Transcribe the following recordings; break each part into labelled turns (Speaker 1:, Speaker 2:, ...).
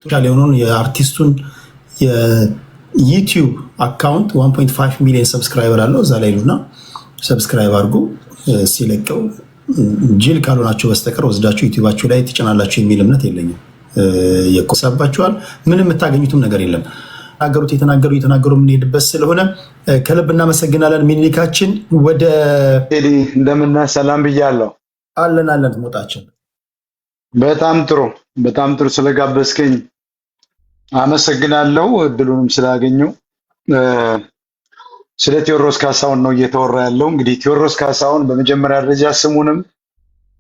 Speaker 1: ሶሻል የሆነውን የአርቲስቱን የዩቲዩብ አካውንት 1.5 ሚሊዮን ሰብስክራይበር አለው። እዛ ላይ ሉና ሰብስክራይብ አድርጉ። ሲለቀው ጅል ካልሆናችሁ በስተቀር ወስዳችሁ ዩቲዩባችሁ ላይ ትጭናላችሁ የሚል እምነት የለኝም። የቆሰባችኋል ምንም የምታገኙትም ነገር የለም። ናገሩት የተናገሩ የምንሄድበት ስለሆነ ከልብ እናመሰግናለን። ሚኒካችን ወደ
Speaker 2: እንደምን ሰላም ብያለሁ።
Speaker 1: አለን ሞጣችን
Speaker 2: በጣም ጥሩ ስለጋበዝከኝ አመሰግናለሁ። እድሉንም ስላገኘው ስለ ቴዎድሮስ ካሳሁን ነው እየተወራ ያለው። እንግዲህ ቴዎድሮስ ካሳሁን በመጀመሪያ ደረጃ ስሙንም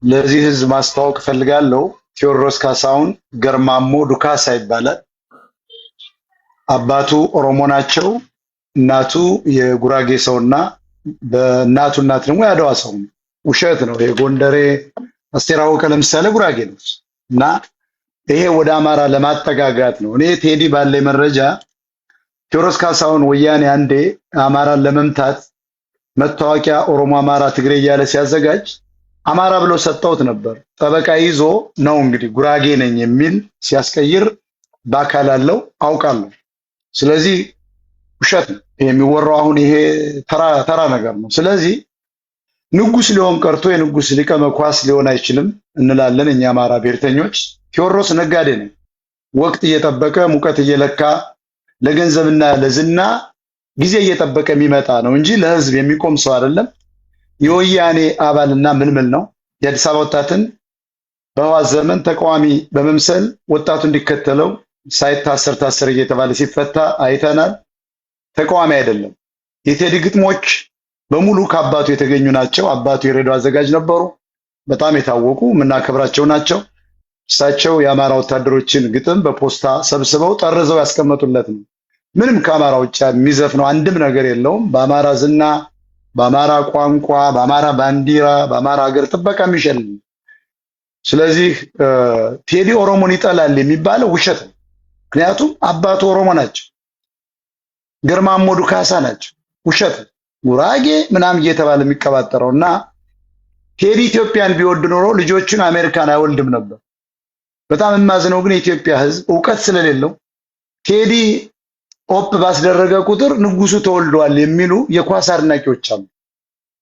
Speaker 2: ለዚህ ህዝብ ማስተዋወቅ ፈልጋለሁ። ቴዎድሮስ ካሳሁን ገርማሞ ዱካሳ ይባላል። አባቱ ኦሮሞ ናቸው። እናቱ የጉራጌ ሰውና በእናቱ እናት ደግሞ ያደዋ ሰው ነው። ውሸት ነው። የጎንደሬ አስቴር አወቀ ለምሳሌ ጉራጌ ነው እና ይሄ ወደ አማራ ለማጠጋጋት ነው። እኔ ቴዲ ባለኝ መረጃ ቴዎድሮስ ካሳሁን ወያኔ አንዴ አማራን ለመምታት መታወቂያ ኦሮሞ፣ አማራ፣ ትግሬ እያለ ሲያዘጋጅ አማራ ብሎ ሰጠውት ነበር። ጠበቃ ይዞ ነው እንግዲህ ጉራጌ ነኝ የሚል ሲያስቀይር በአካል አለው አውቃለሁ። ስለዚህ ውሸት ነው የሚወራው። አሁን ይሄ ተራ ነገር ነው። ስለዚህ ንጉስ ሊሆን ቀርቶ የንጉስ ሊቀ መኳስ ሊሆን አይችልም እንላለን እኛ አማራ ብሔርተኞች። ቴዎድሮስ ነጋዴ ነው። ወቅት እየጠበቀ ሙቀት እየለካ ለገንዘብና ለዝና ጊዜ እየጠበቀ የሚመጣ ነው እንጂ ለህዝብ የሚቆም ሰው አይደለም። የወያኔ አባልና ምልምል ነው። የአዲስ አበባ ወጣትን በህወሓት ዘመን ተቃዋሚ በመምሰል ወጣቱ እንዲከተለው ሳይታሰር ታሰር እየተባለ ሲፈታ አይተናል። ተቃዋሚ አይደለም። የቴዲ ግጥሞች በሙሉ ከአባቱ የተገኙ ናቸው። አባቱ የሬዲዮ አዘጋጅ ነበሩ። በጣም የታወቁ የምናከብራቸው ናቸው። እሳቸው የአማራ ወታደሮችን ግጥም በፖስታ ሰብስበው ጠርዘው ያስቀመጡለት ነው። ምንም ከአማራ ውጭ የሚዘፍነው አንድም ነገር የለውም። በአማራ ዝና፣ በአማራ ቋንቋ፣ በአማራ ባንዲራ፣ በአማራ ሀገር ጥበቃ የሚሸልም። ስለዚህ ቴዲ ኦሮሞን ይጠላል የሚባለው ውሸት ነው። ምክንያቱም አባቱ ኦሮሞ ናቸው። ገርማሞ ዱካሳ ናቸው። ውሸት ነው። ጉራጌ ምናምን እየተባለ የሚቀባጠረው እና ቴዲ ኢትዮጵያን ቢወድ ኖሮ ልጆቹን አሜሪካን አይወልድም ነበር። በጣም የማዝነው ግን የኢትዮጵያ ሕዝብ እውቀት ስለሌለው ቴዲ ኦፕ ባስደረገ ቁጥር ንጉሱ ተወልዷል የሚሉ የኳስ አድናቂዎች አሉ።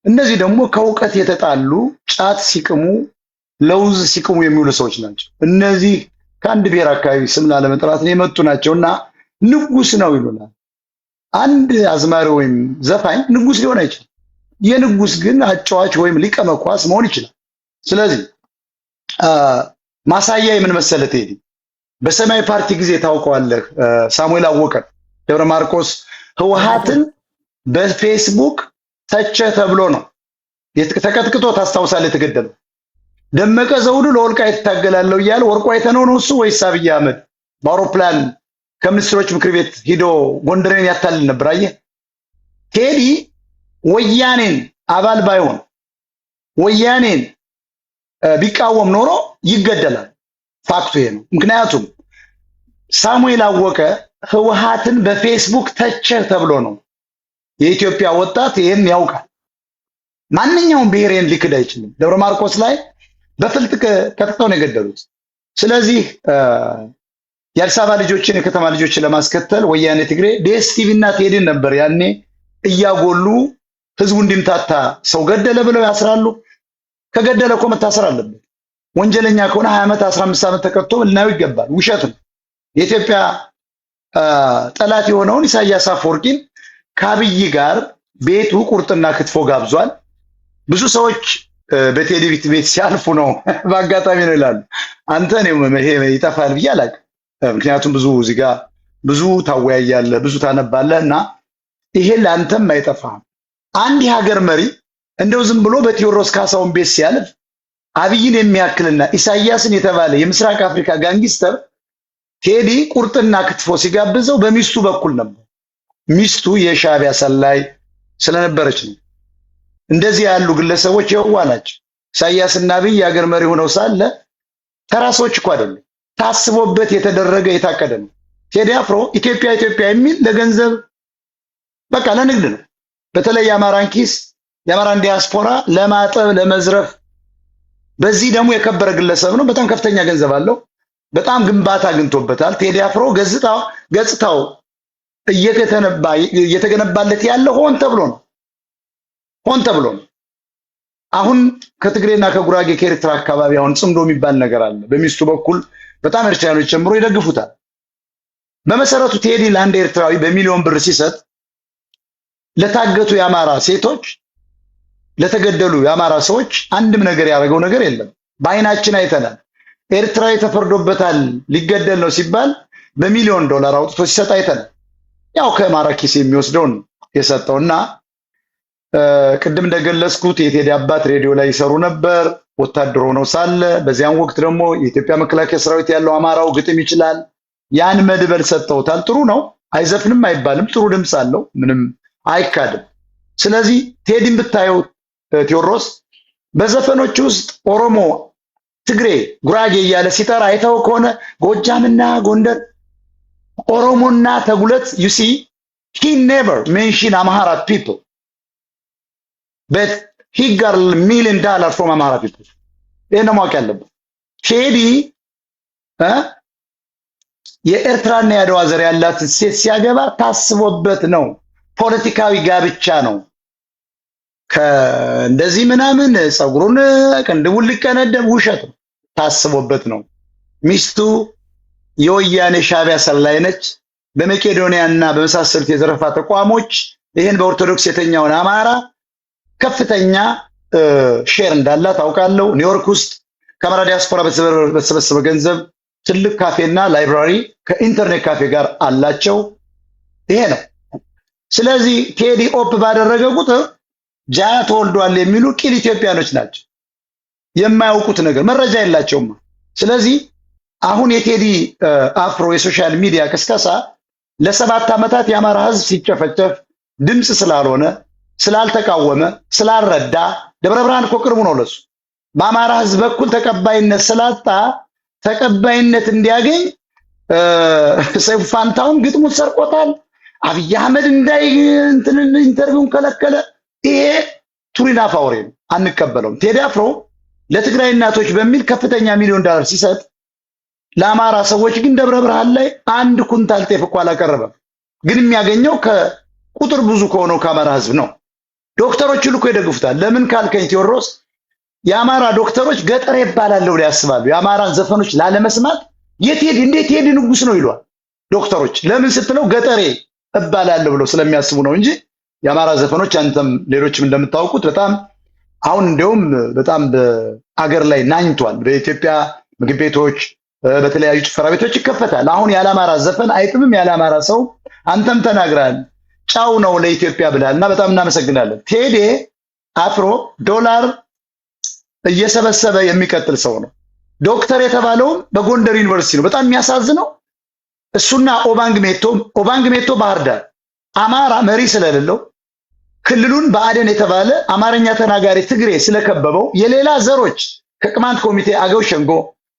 Speaker 2: እነዚህ ደግሞ ከእውቀት የተጣሉ ጫት ሲቅሙ ለውዝ ሲቅሙ የሚውሉ ሰዎች ናቸው። እነዚህ ከአንድ ብሔር አካባቢ ስም ላለመጥራት ነው የመጡ ናቸውና ንጉስ ነው ይሉናል። አንድ አዝማሪ ወይም ዘፋኝ ንጉስ ሊሆን አይችልም። የንጉስ ግን አጫዋች ወይም ሊቀ መኳስ መሆን ይችላል። ስለዚህ ማሳያ የምን መሰለህ ቴዲ በሰማያዊ ፓርቲ ጊዜ ታውቀዋለህ። ሳሙኤል አወቀ ደብረ ማርቆስ ህወሓትን በፌስቡክ ተቸ ተብሎ ነው ተቀጥቅጦ ታስታውሳለህ የተገደለው። ደመቀ ዘውዱ ለወልቃይት ይታገላለሁ እያለ ወርቁ አይተነው ነው እሱ ወይስ አብይ አህመድ በአውሮፕላን ከሚኒስትሮች ምክር ቤት ሂዶ ጎንደሬን ያታልል ነበር? አየህ ቴዲ ወያኔን አባል ባይሆን ወያኔን ቢቃወም ኖሮ ይገደላል። ፋክቱ ይሄ ነው። ምክንያቱም ሳሙኤል አወቀ ህወሓትን በፌስቡክ ተቸ ተብሎ ነው። የኢትዮጵያ ወጣት ይሄን ያውቃል። ማንኛውም ብሔርን ሊክድ አይችልም። ደብረ ማርቆስ ላይ በፍልጥ ቀጥቅጠው ነው የገደሉት። ስለዚህ የአዲስ አበባ ልጆችን የከተማ ልጆችን ለማስከተል ወያኔ ትግሬ ዲኤስቲቪ እና ቴዲን ነበር ያኔ እያጎሉ ህዝቡ እንዲምታታ ሰው ገደለ ብለው ያስራሉ። ከገደለ እኮ መታሰር አለበት። ወንጀለኛ ከሆነ 20 ዓመት 15 ዓመት ተቀጥቶ ልናየው ይገባል። ውሸት ነው። የኢትዮጵያ ጠላት የሆነውን ኢሳያስ አፈወርቂን ከአብይ ጋር ቤቱ ቁርጥና ክትፎ ጋብዟል። ብዙ ሰዎች በቴዲ ቤት ሲያልፉ ነው በአጋጣሚ ነው ይላሉ። አንተ ነው ይሄ ይጠፋል ብዬ አላውቅም። ምክንያቱም ብዙ እዚህ ጋር ብዙ ታወያያለህ፣ ብዙ ታነባለህ እና ይሄ ለአንተም አይጠፋም። አንድ የሀገር መሪ እንደው ዝም ብሎ በቴዎድሮስ ካሳሁን ቤት ሲያልፍ አብይን የሚያክልና ኢሳያስን የተባለ የምስራቅ አፍሪካ ጋንጊስተር ቴዲ ቁርጥና ክትፎ ሲጋብዘው በሚስቱ በኩል ነበር። ሚስቱ የሻዕቢያ ሰላይ ስለነበረች ነው። እንደዚህ ያሉ ግለሰቦች የዋ ናቸው። ኢሳያስና አብይ የሀገር መሪ ሆነው ሳለ ተራ ሰዎች እኮ አይደሉም። ታስቦበት የተደረገ የታቀደ ነው። ቴዲ አፍሮ ኢትዮጵያ የሚል ለገንዘብ በቃ ለንግድ ነው። በተለይ የአማራን ኪስ የአማራን ዲያስፖራ ለማጠብ ለመዝረፍ። በዚህ ደግሞ የከበረ ግለሰብ ነው። በጣም ከፍተኛ ገንዘብ አለው። በጣም ግንባታ አግኝቶበታል። ቴዲ አፍሮ ገጽታው እየተገነባለት ያለ ሆን ተብሎ ነው። አሁን ከትግሬና ከጉራጌ ከኤርትራ አካባቢ አሁን ጽምዶ የሚባል ነገር አለ። በሚስቱ በኩል በጣም ኤርትራኖች ጨምሮ ይደግፉታል። በመሰረቱ ቴዲ ለአንድ ኤርትራዊ በሚሊዮን ብር ሲሰጥ ለታገቱ የአማራ ሴቶች፣ ለተገደሉ የአማራ ሰዎች አንድም ነገር ያደረገው ነገር የለም። በአይናችን አይተናል። ኤርትራዊ ተፈርዶበታል ሊገደል ነው ሲባል በሚሊዮን ዶላር አውጥቶ ሲሰጥ አይተናል። ያው ከአማራ ኪስ የሚወስደውን የሰጠውና ቅድም እንደገለጽኩት የቴዲ አባት ሬዲዮ ላይ ይሰሩ ነበር ወታደር ሆነው ሳለ። በዚያን ወቅት ደግሞ የኢትዮጵያ መከላከያ ሰራዊት ያለው አማራው ግጥም ይችላል። ያን መድበል ሰጠውታል። ጥሩ ነው፣ አይዘፍንም አይባልም። ጥሩ ድምፅ አለው፣ ምንም አይካድም። ስለዚህ ቴዲን ብታየው ቴዎድሮስ በዘፈኖች ውስጥ ኦሮሞ፣ ትግሬ፣ ጉራጌ እያለ ሲጠራ አይተው ከሆነ ጎጃምና ጎንደር፣ ኦሮሞና ተጉለት you see he never mention Amhara people but he got $1 million from Amhara people. ይሄን ማወቅ ያለብን ቴዲ የኤርትራና የአድዋ ዘር ያላት ሴት ሲያገባ ታስቦበት ነው። ፖለቲካዊ ጋብቻ ነው። ከእንደዚህ ምናምን ጸጉሩን ቅንድቡን ሊቀነደም ውሸት ነው። ታስቦበት ነው። ሚስቱ የወያኔ ሻዕቢያ ሰላይ ነች። በመቄዶንያና በመሳሰሉት የዘረፋ ተቋሞች ይሄን በኦርቶዶክስ የተኛውን አማራ ከፍተኛ ሼር እንዳላት አውቃለሁ። ኒውዮርክ ውስጥ ከአማራ ዲያስፖራ በተሰበሰበ ገንዘብ ትልቅ ካፌና ላይብራሪ ከኢንተርኔት ካፌ ጋር አላቸው። ይሄ ነው። ስለዚህ ቴዲ ኦፕ ባደረገ ቁጥር ጃ ተወልዷል የሚሉ ቂል ኢትዮጵያኖች ናቸው። የማያውቁት ነገር መረጃ የላቸውም። ስለዚህ አሁን የቴዲ አፍሮ የሶሻል ሚዲያ ቅስቀሳ ለ7 ዓመታት የአማራ ሕዝብ ሲጨፈጨፍ ድምፅ ስላልሆነ፣ ስላልተቃወመ፣ ስላልረዳ ደብረ ብርሃን እኮ ቅርቡ ነው ለሱ በአማራ ሕዝብ በኩል ተቀባይነት ስላጣ ተቀባይነት እንዲያገኝ ሰይፉ ፋንታውን ግጥሙን ሰርቆታል። አብይ አህመድ እንዳይ ኢንተርቪውን ከለከለ። ይሄ ቱሪና ፋውሬ ነው፣ አንቀበለውም። ቴዲ አፍሮ ለትግራይ እናቶች በሚል ከፍተኛ $1 ሚሊዮን ሲሰጥ ለአማራ ሰዎች ግን ደብረ ብርሃን ላይ 1 ኩንታል ጤፍ እኮ አላቀረበም። ግን የሚያገኘው ከቁጥር ብዙ ከሆነው ከአማራ ህዝብ ነው። ዶክተሮች ልኮ ይደግፉታል። ለምን ካልከኝ ቴዎድሮስ የአማራ ዶክተሮች ገጠሬ ይባላል ብለው ያስባሉ። የአማራን ዘፈኖች ላለመስማት የቴዲ እንዴት ቴዲ ንጉስ ነው ይሏል ዶክተሮች። ለምን ስትለው ገጠሬ እባላለሁ ብለው ስለሚያስቡ ነው እንጂ የአማራ ዘፈኖች አንተም ሌሎችም እንደምታውቁት በጣም አሁን እንደውም በጣም በአገር ላይ ናኝቷል። በኢትዮጵያ ምግብ ቤቶች፣ በተለያዩ ጭፈራ ቤቶች ይከፈታል። አሁን ያለአማራ ዘፈን አይጥምም። ያለአማራ ሰው አንተም ተናግራል ጫው ነው ለኢትዮጵያ ብላልና በጣም እናመሰግናለን። ቴዲ አፍሮ ዶላር እየሰበሰበ የሚቀጥል ሰው ነው። ዶክተር የተባለውም በጎንደር ዩኒቨርሲቲ ነው። በጣም የሚያሳዝነው እሱና ኦባንግ ሜቶ ባህር ዳር አማራ መሪ ስለሌለው ክልሉን በአደን የተባለ አማርኛ ተናጋሪ ትግሬ ስለከበበው የሌላ ዘሮች ከቅማንት ኮሚቴ አገው ሸንጎ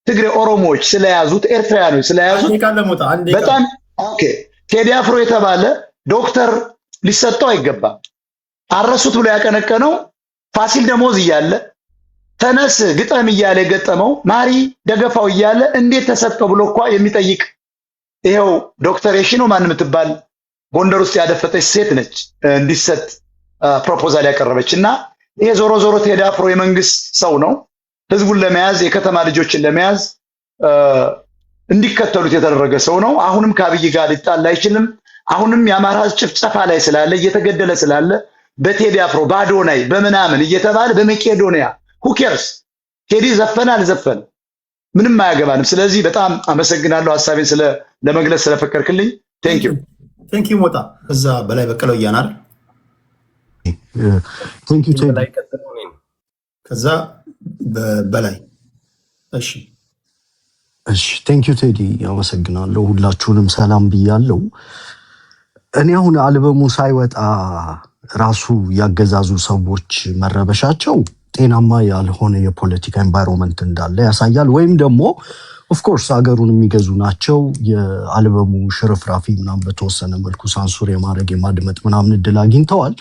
Speaker 2: ትግሬ ኦሮሞዎች ስለያዙት ኤርትራውያኖች ስለያዙት በጣም ኦኬ። ቴዲ አፍሮ የተባለ ዶክተር ሊሰጠው አይገባም። አረሱት ብሎ ያቀነቀነው ፋሲል ደሞዝ እያለ ተነስ ግጠም እያለ የገጠመው ማሪ ደገፋው እያለ እንዴት ተሰጠው ብሎ እንኳ የሚጠይቅ ይሄው ዶክተር የሺኖ ማን የምትባል ጎንደር ውስጥ ያደፈጠች ሴት ነች እንዲሰጥ ፕሮፖዛል ያቀረበች። እና ይሄ ዞሮ ዞሮ ቴዲ አፍሮ የመንግስት ሰው ነው። ህዝቡን ለመያዝ የከተማ ልጆችን ለመያዝ እንዲከተሉት የተደረገ ሰው ነው። አሁንም ከአብይ ጋር ሊጣላ አይችልም። አሁንም የአማራ ህዝብ ጭፍጨፋ ላይ ስላለ እየተገደለ ስላለ በቴዲ አፍሮ ባዶናይ በምናምን እየተባለ በመቄዶንያ ሁኬርስ ቴዲ ዘፈነ አልዘፈነ ምንም አያገባንም። ስለዚህ በጣም አመሰግናለሁ ሐሳቤን ለመግለጽ ስለፈቀድክልኝ። ቴንክ ዩ ሞጣ።
Speaker 1: ከዛ በላይ በቀለው እያናር ከዛ በላይ
Speaker 3: እሺ ቴንክ ዩ ቴዲ አመሰግናለሁ። ሁላችሁንም ሰላም ብያለሁ። እኔ አሁን አልበሙ ሳይወጣ ራሱ ያገዛዙ ሰዎች መረበሻቸው ጤናማ ያልሆነ የፖለቲካ ኤንቫይሮንመንት እንዳለ ያሳያል። ወይም ደግሞ ኦፍኮርስ ሀገሩን የሚገዙ ናቸው። የአልበሙ ሽርፍራፊ ምናምን በተወሰነ መልኩ ሳንሱር የማድረግ የማድመጥ ምናምን እድል አግኝተዋል።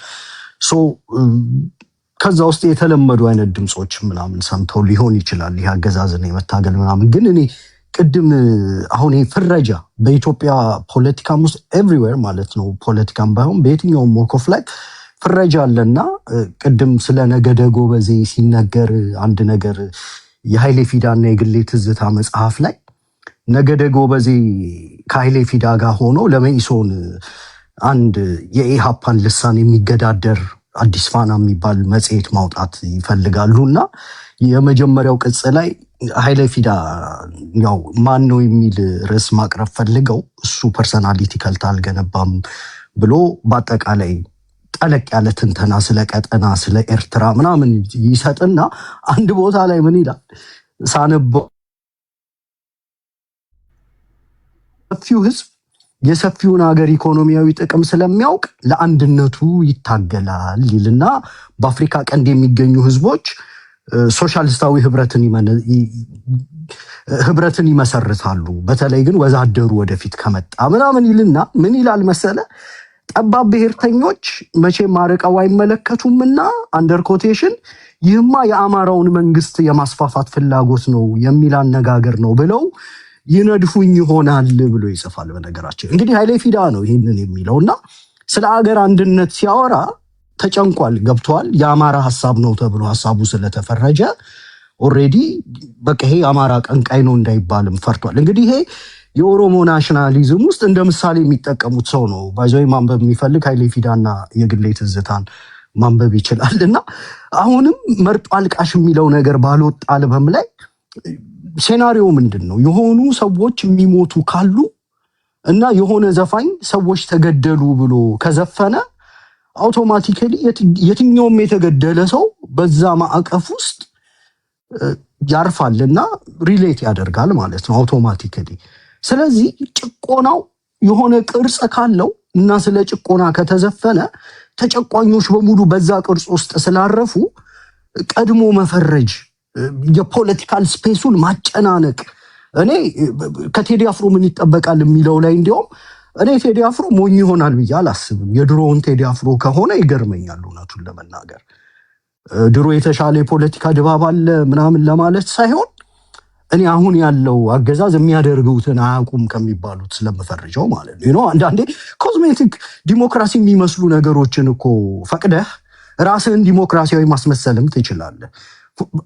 Speaker 3: ከዛ ውስጥ የተለመዱ አይነት ድምፆች ምናምን ሰምተው ሊሆን ይችላል ይህ አገዛዝን የመታገል ምናምን። ግን እኔ ቅድም አሁን ፍረጃ በኢትዮጵያ ፖለቲካም ውስጥ ኤቭሪዌር ማለት ነው፣ ፖለቲካም ባይሆን በየትኛውም ወኮፍ ላይ ፍረጃ አለና ቅድም ስለ ነገደ ጎበዜ ሲነገር አንድ ነገር የኃይሌ ፊዳና የግሌ ትዝታ መጽሐፍ ላይ ነገደ ጎበዜ ከኃይሌ ፊዳ ጋር ሆኖ ለመኢሶን አንድ የኢሃፓን ልሳን የሚገዳደር አዲስ ፋና የሚባል መጽሔት ማውጣት ይፈልጋሉና የመጀመሪያው ቅጽ ላይ ኃይሌ ፊዳ ያው ማን ነው የሚል ርዕስ ማቅረብ ፈልገው እሱ ፐርሰናሊቲ ከልት አልገነባም ብሎ በአጠቃላይ ጠለቅ ያለ ትንተና ስለ ቀጠና ስለ ኤርትራ ምናምን ይሰጥና አንድ ቦታ ላይ ምን ይላል ሳነበው ሰፊው ህዝብ የሰፊውን ሀገር ኢኮኖሚያዊ ጥቅም ስለሚያውቅ ለአንድነቱ ይታገላል ይልና በአፍሪካ ቀንድ የሚገኙ ህዝቦች ሶሻሊስታዊ ህብረትን ይመሰርታሉ፣ በተለይ ግን ወዛደሩ ወደፊት ከመጣ ምናምን ይልና ምን ይላል መሰለ ጠባብ ብሔርተኞች መቼም አርቀው አይመለከቱምና አንደር ኮቴሽን ይህማ የአማራውን መንግስት የማስፋፋት ፍላጎት ነው የሚል አነጋገር ነው ብለው ይነድፉኝ ይሆናል ብሎ ይጽፋል። በነገራችን እንግዲህ ኃይሌ ፊዳ ነው ይህንን የሚለውና ስለ አገር አንድነት ሲያወራ ተጨንቋል፣ ገብቷል። የአማራ ሐሳብ ነው ተብሎ ሐሳቡ ስለተፈረጀ ኦሬዲ በቃ ይሄ አማራ ቀንቃይ ነው እንዳይባልም ፈርቷል። እንግዲህ ይሄ የኦሮሞ ናሽናሊዝም ውስጥ እንደ ምሳሌ የሚጠቀሙት ሰው ነው። ባይዘይ ማንበብ የሚፈልግ ኃይሌ ፊዳና የግሌ ትዝታን ማንበብ ይችላል። እና አሁንም መርጦ አልቃሽ የሚለው ነገር ባልወጣ አልበም ላይ ሴናሪዮ ምንድን ነው? የሆኑ ሰዎች የሚሞቱ ካሉ እና የሆነ ዘፋኝ ሰዎች ተገደሉ ብሎ ከዘፈነ አውቶማቲካሊ የትኛውም የተገደለ ሰው በዛ ማዕቀፍ ውስጥ ያርፋልና ሪሌት ያደርጋል ማለት ነው አውቶማቲካሊ። ስለዚህ ጭቆናው የሆነ ቅርጽ ካለው እና ስለ ጭቆና ከተዘፈነ ተጨቋኞች በሙሉ በዛ ቅርጽ ውስጥ ስላረፉ ቀድሞ መፈረጅ፣ የፖለቲካል ስፔሱን ማጨናነቅ። እኔ ከቴዲ አፍሮ ምን ይጠበቃል የሚለው ላይ እንዲያውም እኔ ቴዲ አፍሮ ሞኝ ይሆናል ብዬ አላስብም። የድሮውን ቴዲ አፍሮ ከሆነ ይገርመኛል እውነቱን ለመናገር። ድሮ የተሻለ የፖለቲካ ድባብ አለ ምናምን ለማለት ሳይሆን እኔ አሁን ያለው አገዛዝ የሚያደርጉትን አያውቁም ከሚባሉት ስለምፈርጀው ማለት ነው። አንዳንዴ ኮዝሜቲክ ዲሞክራሲ የሚመስሉ ነገሮችን እኮ ፈቅደህ ራስህን ዲሞክራሲያዊ ማስመሰልም ትችላለህ።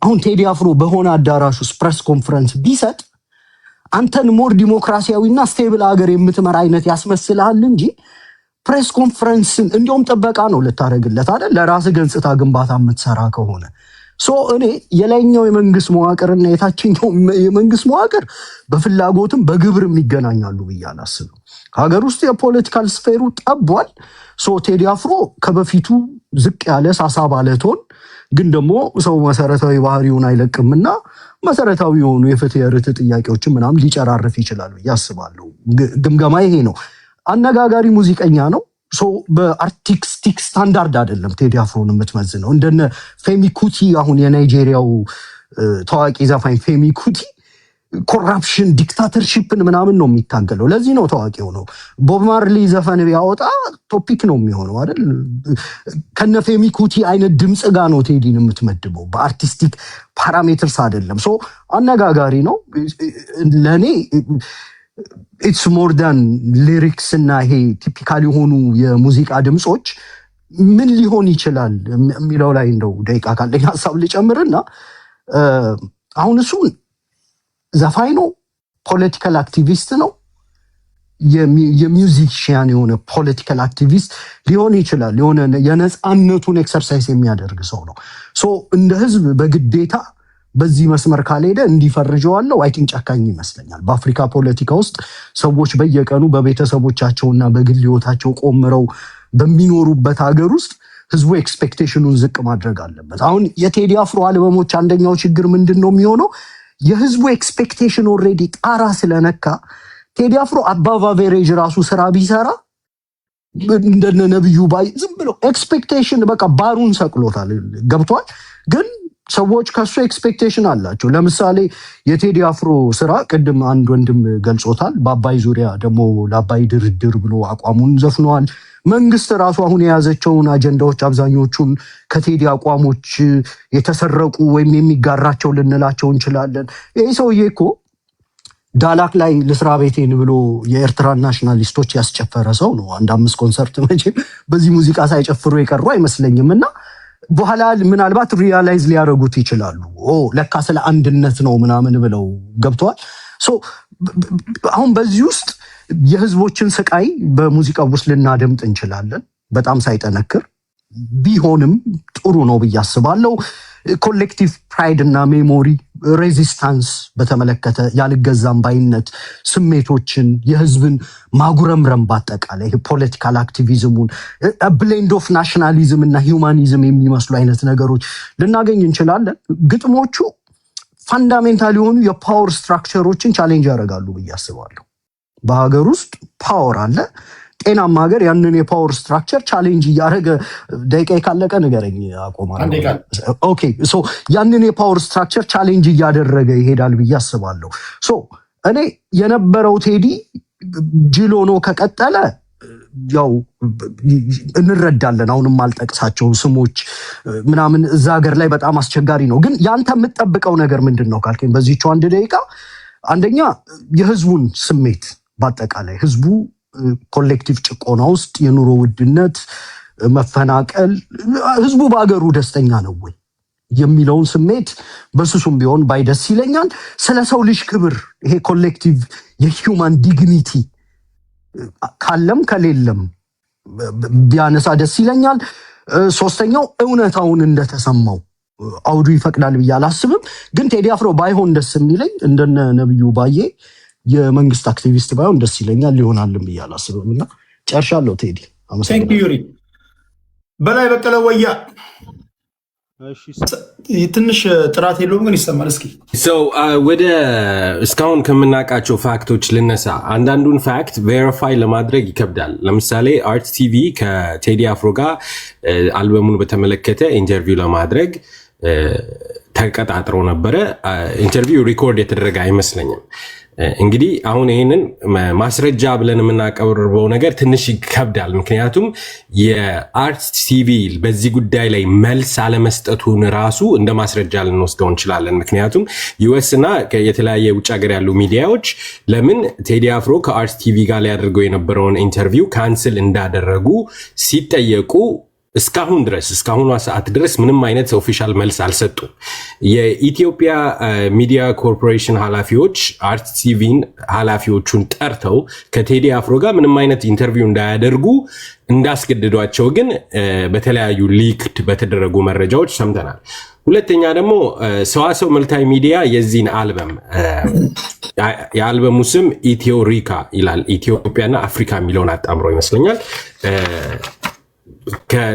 Speaker 3: አሁን ቴዲ አፍሮ በሆነ አዳራሽ ውስጥ ፕሬስ ኮንፈረንስ ቢሰጥ አንተን ሞር ዲሞክራሲያዊና ስቴብል ሀገር የምትመራ አይነት ያስመስልሃል እንጂ ፕሬስ ኮንፈረንስን እንዲያውም ጥበቃ ነው ልታደርግለት አይደል? ለራስህ ገጽታ ግንባታ የምትሰራ ከሆነ እኔ የላይኛው የመንግስት መዋቅርና የታችኛው የመንግስት መዋቅር በፍላጎትም በግብርም ይገናኛሉ ብዬ አላስብም። ሀገር ውስጥ የፖለቲካል ስፌሩ ጠቧል። ቴዲ አፍሮ ከበፊቱ ዝቅ ያለ ሳሳ ባለቶን ግን ደግሞ ሰው መሰረታዊ ባህሪውን አይለቅምና መሰረታዊ የሆኑ የፍትህ የርትዕ ጥያቄዎችን ምናምን ሊጨራርፍ ይችላል ብዬ አስባለሁ። ግምገማ ይሄ ነው። አነጋጋሪ ሙዚቀኛ ነው። በአርቲስቲክ ስታንዳርድ አይደለም ቴዲ አፍሮን የምትመዝነው። እንደነ ፌሚ ኩቲ አሁን የናይጄሪያው ታዋቂ ዘፋኝ ፌሚ ኩቲ ኮራፕሽን ዲክታተርሺፕን ምናምን ነው የሚታገለው። ለዚህ ነው ታዋቂ ሆነው። ቦብ ማርሊ ዘፈን ቢያወጣ ቶፒክ ነው የሚሆነው አይደል? ከነ ፌሚ ኩቲ አይነት ድምፅ ጋር ነው ቴዲን የምትመድበው፣ በአርቲስቲክ ፓራሜትርስ አይደለም። አነጋጋሪ ነው ለእኔ። ኢትስ ሞር ዳን ሊሪክስ እና ይሄ ቲፒካል የሆኑ የሙዚቃ ድምፆች ምን ሊሆን ይችላል የሚለው ላይ እንደው ደቂቃ ካለኝ ሀሳብ ልጨምርና አሁን እሱን ዘፋኝ ነው፣ ፖለቲካል አክቲቪስት ነው፣ የሚውዚሽያን የሆነ ፖለቲካል አክቲቪስት ሊሆን ይችላል። የሆነ የነፃነቱን ኤክሰርሳይዝ የሚያደርግ ሰው ነው። እንደ ህዝብ በግዴታ በዚህ መስመር ካልሄደ እንዲፈርጀዋለው አይ ቲንክ ጨካኝ ይመስለኛል። በአፍሪካ ፖለቲካ ውስጥ ሰዎች በየቀኑ በቤተሰቦቻቸውና በግል ህይወታቸው ቆምረው በሚኖሩበት ሀገር ውስጥ ህዝቡ ኤክስፔክቴሽኑን ዝቅ ማድረግ አለበት። አሁን የቴዲ አፍሮ አልበሞች አንደኛው ችግር ምንድን ነው የሚሆነው? የህዝቡ ኤክስፔክቴሽን ኦልሬዲ ጣራ ስለነካ ቴዲ አፍሮ አባቭ አቨሬጅ ራሱ ስራ ቢሰራ እንደነ ነብዩ ባይ ዝም ብሎ ኤክስፔክቴሽን በቃ ባሩን ሰቅሎታል። ገብቷል። ግን ሰዎች ከሱ ኤክስፔክቴሽን አላቸው። ለምሳሌ የቴዲ አፍሮ ስራ ቅድም አንድ ወንድም ገልጾታል። በአባይ ዙሪያ ደግሞ ለአባይ ድርድር ብሎ አቋሙን ዘፍነዋል። መንግስት ራሱ አሁን የያዘቸውን አጀንዳዎች አብዛኞቹን ከቴዲ አቋሞች የተሰረቁ ወይም የሚጋራቸው ልንላቸው እንችላለን። ይህ ሰውዬ እኮ ዳላክ ላይ ልስራ ቤቴን ብሎ የኤርትራ ናሽናሊስቶች ያስጨፈረ ሰው ነው። አንድ 5 ኮንሰርት መቼም በዚህ ሙዚቃ ሳይጨፍሩ የቀሩ አይመስለኝም። እና በኋላ ምናልባት ሪያላይዝ ሊያደርጉት ይችላሉ። ለካ ስለ አንድነት ነው ምናምን ብለው ገብተዋል። አሁን በዚህ ውስጥ የህዝቦችን ስቃይ በሙዚቃ ውስጥ ልናደምጥ እንችላለን፣ በጣም ሳይጠነክር ቢሆንም ጥሩ ነው ብዬ አስባለሁ። ኮሌክቲቭ ፕራይድ እና ሜሞሪ ሬዚስታንስ በተመለከተ ያልገዛም ባይነት ስሜቶችን የህዝብን ማጉረምረም በአጠቃላይ ፖለቲካል አክቲቪዝሙን ብሌንድ ኦፍ ናሽናሊዝም እና ሂውማኒዝም የሚመስሉ አይነት ነገሮች ልናገኝ እንችላለን። ግጥሞቹ ፋንዳሜንታል የሆኑ የፓወር ስትራክቸሮችን ቻሌንጅ ያደርጋሉ ብዬ አስባለሁ። በሀገር ውስጥ ፓወር አለ። ጤናማ ሀገር ያንን የፓወር ስትራክቸር ቻሌንጅ እያደረገ ደቂቃ ካለቀ ንገረኝ አቆማለሁ። ኦኬ ሶ ያንን የፓወር ስትራክቸር ቻሌንጅ እያደረገ ይሄዳል ብዬ አስባለሁ። ሶ እኔ የነበረው ቴዲ ጅል ሆኖ ከቀጠለ ያው እንረዳለን። አሁንም አልጠቅሳቸው ስሞች ምናምን እዛ ሀገር ላይ በጣም አስቸጋሪ ነው። ግን ያንተ የምትጠብቀው ነገር ምንድን ነው ካልከኝ በዚህች 1 ደቂቃ አንደኛ የህዝቡን ስሜት በአጠቃላይ ህዝቡ ኮሌክቲቭ ጭቆና ውስጥ የኑሮ ውድነት፣ መፈናቀል፣ ህዝቡ በአገሩ ደስተኛ ነው ወይ የሚለውን ስሜት በሱሱም ቢሆን ባይደስ ይለኛል። ስለ ሰው ልጅ ክብር ይሄ ኮሌክቲቭ የሂውማን ዲግኒቲ ካለም ከሌለም ቢያነሳ ደስ ይለኛል። ሶስተኛው እውነታውን እንደተሰማው አውዱ ይፈቅዳል ብዬ አላስብም። ግን ቴዲ አፍሮ ባይሆን ደስ የሚለኝ እንደነ ነብዩ ባዬ የመንግስት አክቲቪስት ባይሆን ደስ ይለኛል። ሊሆናልም ብዬ አላስብም። እና ጨርሻለሁ። ቴዲ
Speaker 1: አመሰግናለሁ። በላይ በቀለ ወያ ትንሽ ጥራት የለውም ግን ይሰማል። እስኪ
Speaker 4: ወደ እስካሁን ከምናውቃቸው ፋክቶች ልነሳ። አንዳንዱን ፋክት ቬሪፋይ ለማድረግ ይከብዳል። ለምሳሌ አርት ቲቪ ከቴዲ አፍሮ ጋር አልበሙን በተመለከተ ኢንተርቪው ለማድረግ ተቀጣጥሮ ነበረ። ኢንተርቪው ሪኮርድ የተደረገ አይመስለኝም። እንግዲህ አሁን ይህንን ማስረጃ ብለን የምናቀርበው ነገር ትንሽ ይከብዳል። ምክንያቱም የአርት ቲቪ በዚህ ጉዳይ ላይ መልስ አለመስጠቱን ራሱ እንደ ማስረጃ ልንወስደው እንችላለን። ምክንያቱም ዩኤስ እና የተለያየ ውጭ ሀገር ያሉ ሚዲያዎች ለምን ቴዲ አፍሮ ከአርት ቲቪ ጋር ሊያደርገው የነበረውን ኢንተርቪው ካንስል እንዳደረጉ ሲጠየቁ እስካሁኗ ሰዓት ድረስ ምንም አይነት ኦፊሻል መልስ አልሰጡም። የኢትዮጵያ ሚዲያ ኮርፖሬሽን ኃላፊዎች አርት ቲቪን ኃላፊዎቹን ጠርተው ከቴዲ አፍሮ ጋር ምንም አይነት ኢንተርቪው እንዳያደርጉ እንዳስገድዷቸው ግን በተለያዩ ሊክድ በተደረጉ መረጃዎች ሰምተናል። ሁለተኛ ደግሞ ሰዋሰው መልታይ ሚዲያ የዚህን አልበም የአልበሙ ስም ኢትዮ ሪካ ይላል። ኢትዮጵያና አፍሪካ የሚለውን አጣምሮ ይመስለኛል።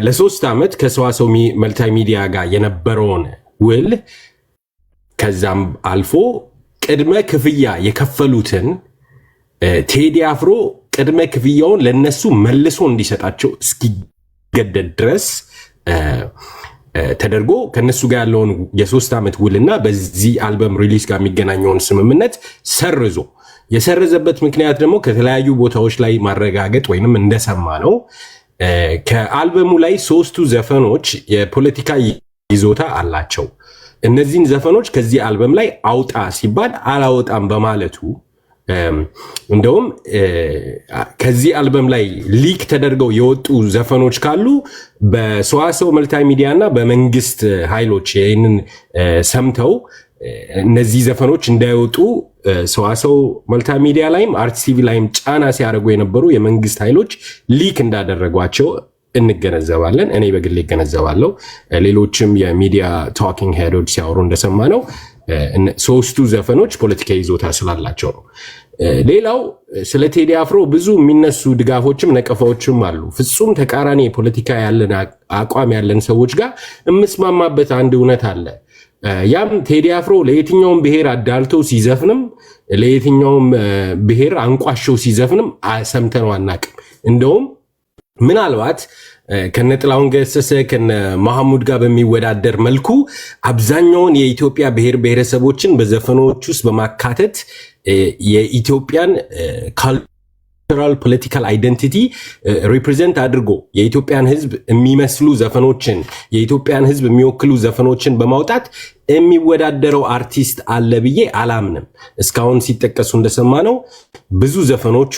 Speaker 4: ለ3 ዓመት ከሰዋሰው መልታይ ሚዲያ ጋር የነበረውን ውል ከዛም አልፎ ቅድመ ክፍያ የከፈሉትን ቴዲ አፍሮ ቅድመ ክፍያውን ለነሱ መልሶ እንዲሰጣቸው እስኪገደድ ድረስ ተደርጎ ከነሱ ጋር ያለውን የ3 ዓመት ውልና በዚህ አልበም ሪሊዝ ጋር የሚገናኘውን ስምምነት ሰርዞ የሰረዘበት ምክንያት ደግሞ ከተለያዩ ቦታዎች ላይ ማረጋገጥ ወይንም እንደሰማ ነው ከአልበሙ ላይ 3ቱ ዘፈኖች የፖለቲካ ይዞታ አላቸው። እነዚህን ዘፈኖች ከዚህ አልበም ላይ አውጣ ሲባል አላወጣም በማለቱ እንደውም ከዚህ አልበም ላይ ሊክ ተደርገው የወጡ ዘፈኖች ካሉ በሰዋሰው መልታይ ሚዲያ እና በመንግስት ኃይሎች ይህንን ሰምተው እነዚህ ዘፈኖች እንዳይወጡ ሰዋሰው መልታይ ሚዲያ ላይም አርት ቲቪ ላይም ጫና ሲያደርጉ የነበሩ የመንግስት ኃይሎች ሊክ እንዳደረጓቸው እንገነዘባለን። እኔ በግሌ እገነዘባለሁ። ሌሎችም የሚዲያ ቶኪንግ ሄዶች ሲያወሩ እንደሰማ ነው 3ቱ ዘፈኖች ፖለቲካ ይዞታ ስላላቸው ነው። ሌላው ስለ ቴዲ አፍሮ ብዙ የሚነሱ ድጋፎችም ነቀፋዎችም አሉ። ፍጹም ተቃራኒ ፖለቲካ ያለን አቋም ያለን ሰዎች ጋር የምስማማበት አንድ እውነት አለ። ያም ቴዲ አፍሮ ለየትኛውም ብሔር አዳልተው ሲዘፍንም ለየትኛውም ብሔር አንቋሸው ሲዘፍንም ሰምተነው አናቅም። እንደውም ምናልባት ከነ ጥላሁን ገሰሰ ከነ መሐሙድ ጋር በሚወዳደር መልኩ አብዛኛውን የኢትዮጵያ ብሔር ብሔረሰቦችን በዘፈኖች ውስጥ በማካተት የኢትዮጵያን ካልቸር ካልቸራል ፖለቲካል አይደንቲቲ ሪፕሬዘንት አድርጎ የኢትዮጵያን ህዝብ የሚመስሉ ዘፈኖችን የኢትዮጵያን ህዝብ የሚወክሉ ዘፈኖችን በማውጣት የሚወዳደረው አርቲስት አለ ብዬ አላምንም። እስካሁን ሲጠቀሱ እንደሰማነው ብዙ ዘፈኖቹ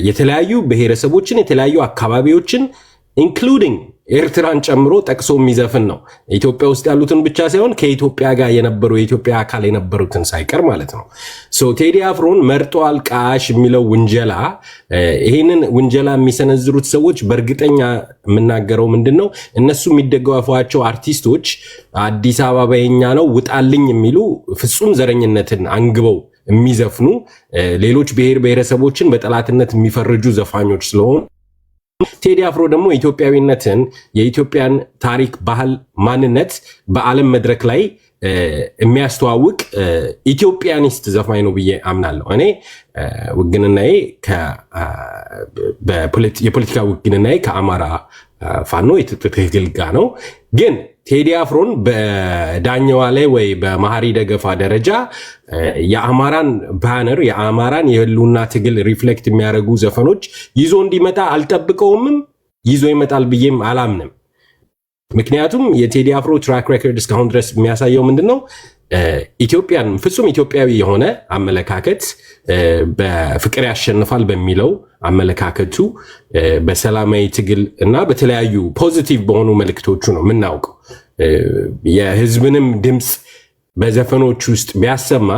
Speaker 4: የተለያዩ ብሔረሰቦችን የተለያዩ አካባቢዎችን ኢንክሉዲንግ ኤርትራን ጨምሮ ጠቅሶ የሚዘፍን ነው። ኢትዮጵያ ውስጥ ያሉትን ብቻ ሳይሆን ከኢትዮጵያ ጋር የነበሩ የኢትዮጵያ አካል የነበሩትን ሳይቀር ማለት ነው። ሶ ቴዲ አፍሮን መርጦ አልቃሽ የሚለው ውንጀላ፣ ይህንን ውንጀላ የሚሰነዝሩት ሰዎች በእርግጠኛ የምናገረው ምንድን ነው፣ እነሱ የሚደገፏቸው አርቲስቶች አዲስ አበባ የኛ ነው ውጣልኝ የሚሉ ፍጹም ዘረኝነትን አንግበው የሚዘፍኑ ሌሎች ብሔር ብሔረሰቦችን በጠላትነት የሚፈርጁ ዘፋኞች ስለሆኑ ቴዲ አፍሮ ደግሞ ኢትዮጵያዊነትን የኢትዮጵያን ታሪክ፣ ባህል፣ ማንነት በዓለም መድረክ ላይ የሚያስተዋውቅ ኢትዮጵያኒስት ዘፋኝ ነው ብዬ አምናለሁ። እኔ ውግንናዬ የፖለቲካ ውግንናዬ ከአማራ ፋኖ የትግል ጋር ነው። ግን ቴዲ አፍሮን በዳኘዋ ላይ ወይ በመሐሪ ደገፋ ደረጃ የአማራን ባነር የአማራን የህልውና ትግል ሪፍሌክት የሚያደርጉ ዘፈኖች ይዞ እንዲመጣ አልጠብቀውምም፣ ይዞ ይመጣል ብዬም አላምንም። ምክንያቱም የቴዲ አፍሮ ትራክ ሬኮርድ እስካሁን ድረስ የሚያሳየው ምንድን ነው? ኢትዮጵያን ፍጹም ኢትዮጵያዊ የሆነ አመለካከት፣ በፍቅር ያሸንፋል በሚለው አመለካከቱ፣ በሰላማዊ ትግል እና በተለያዩ ፖዚቲቭ በሆኑ መልእክቶቹ ነው የምናውቀው። የህዝብንም ድምፅ በዘፈኖች ውስጥ ቢያሰማ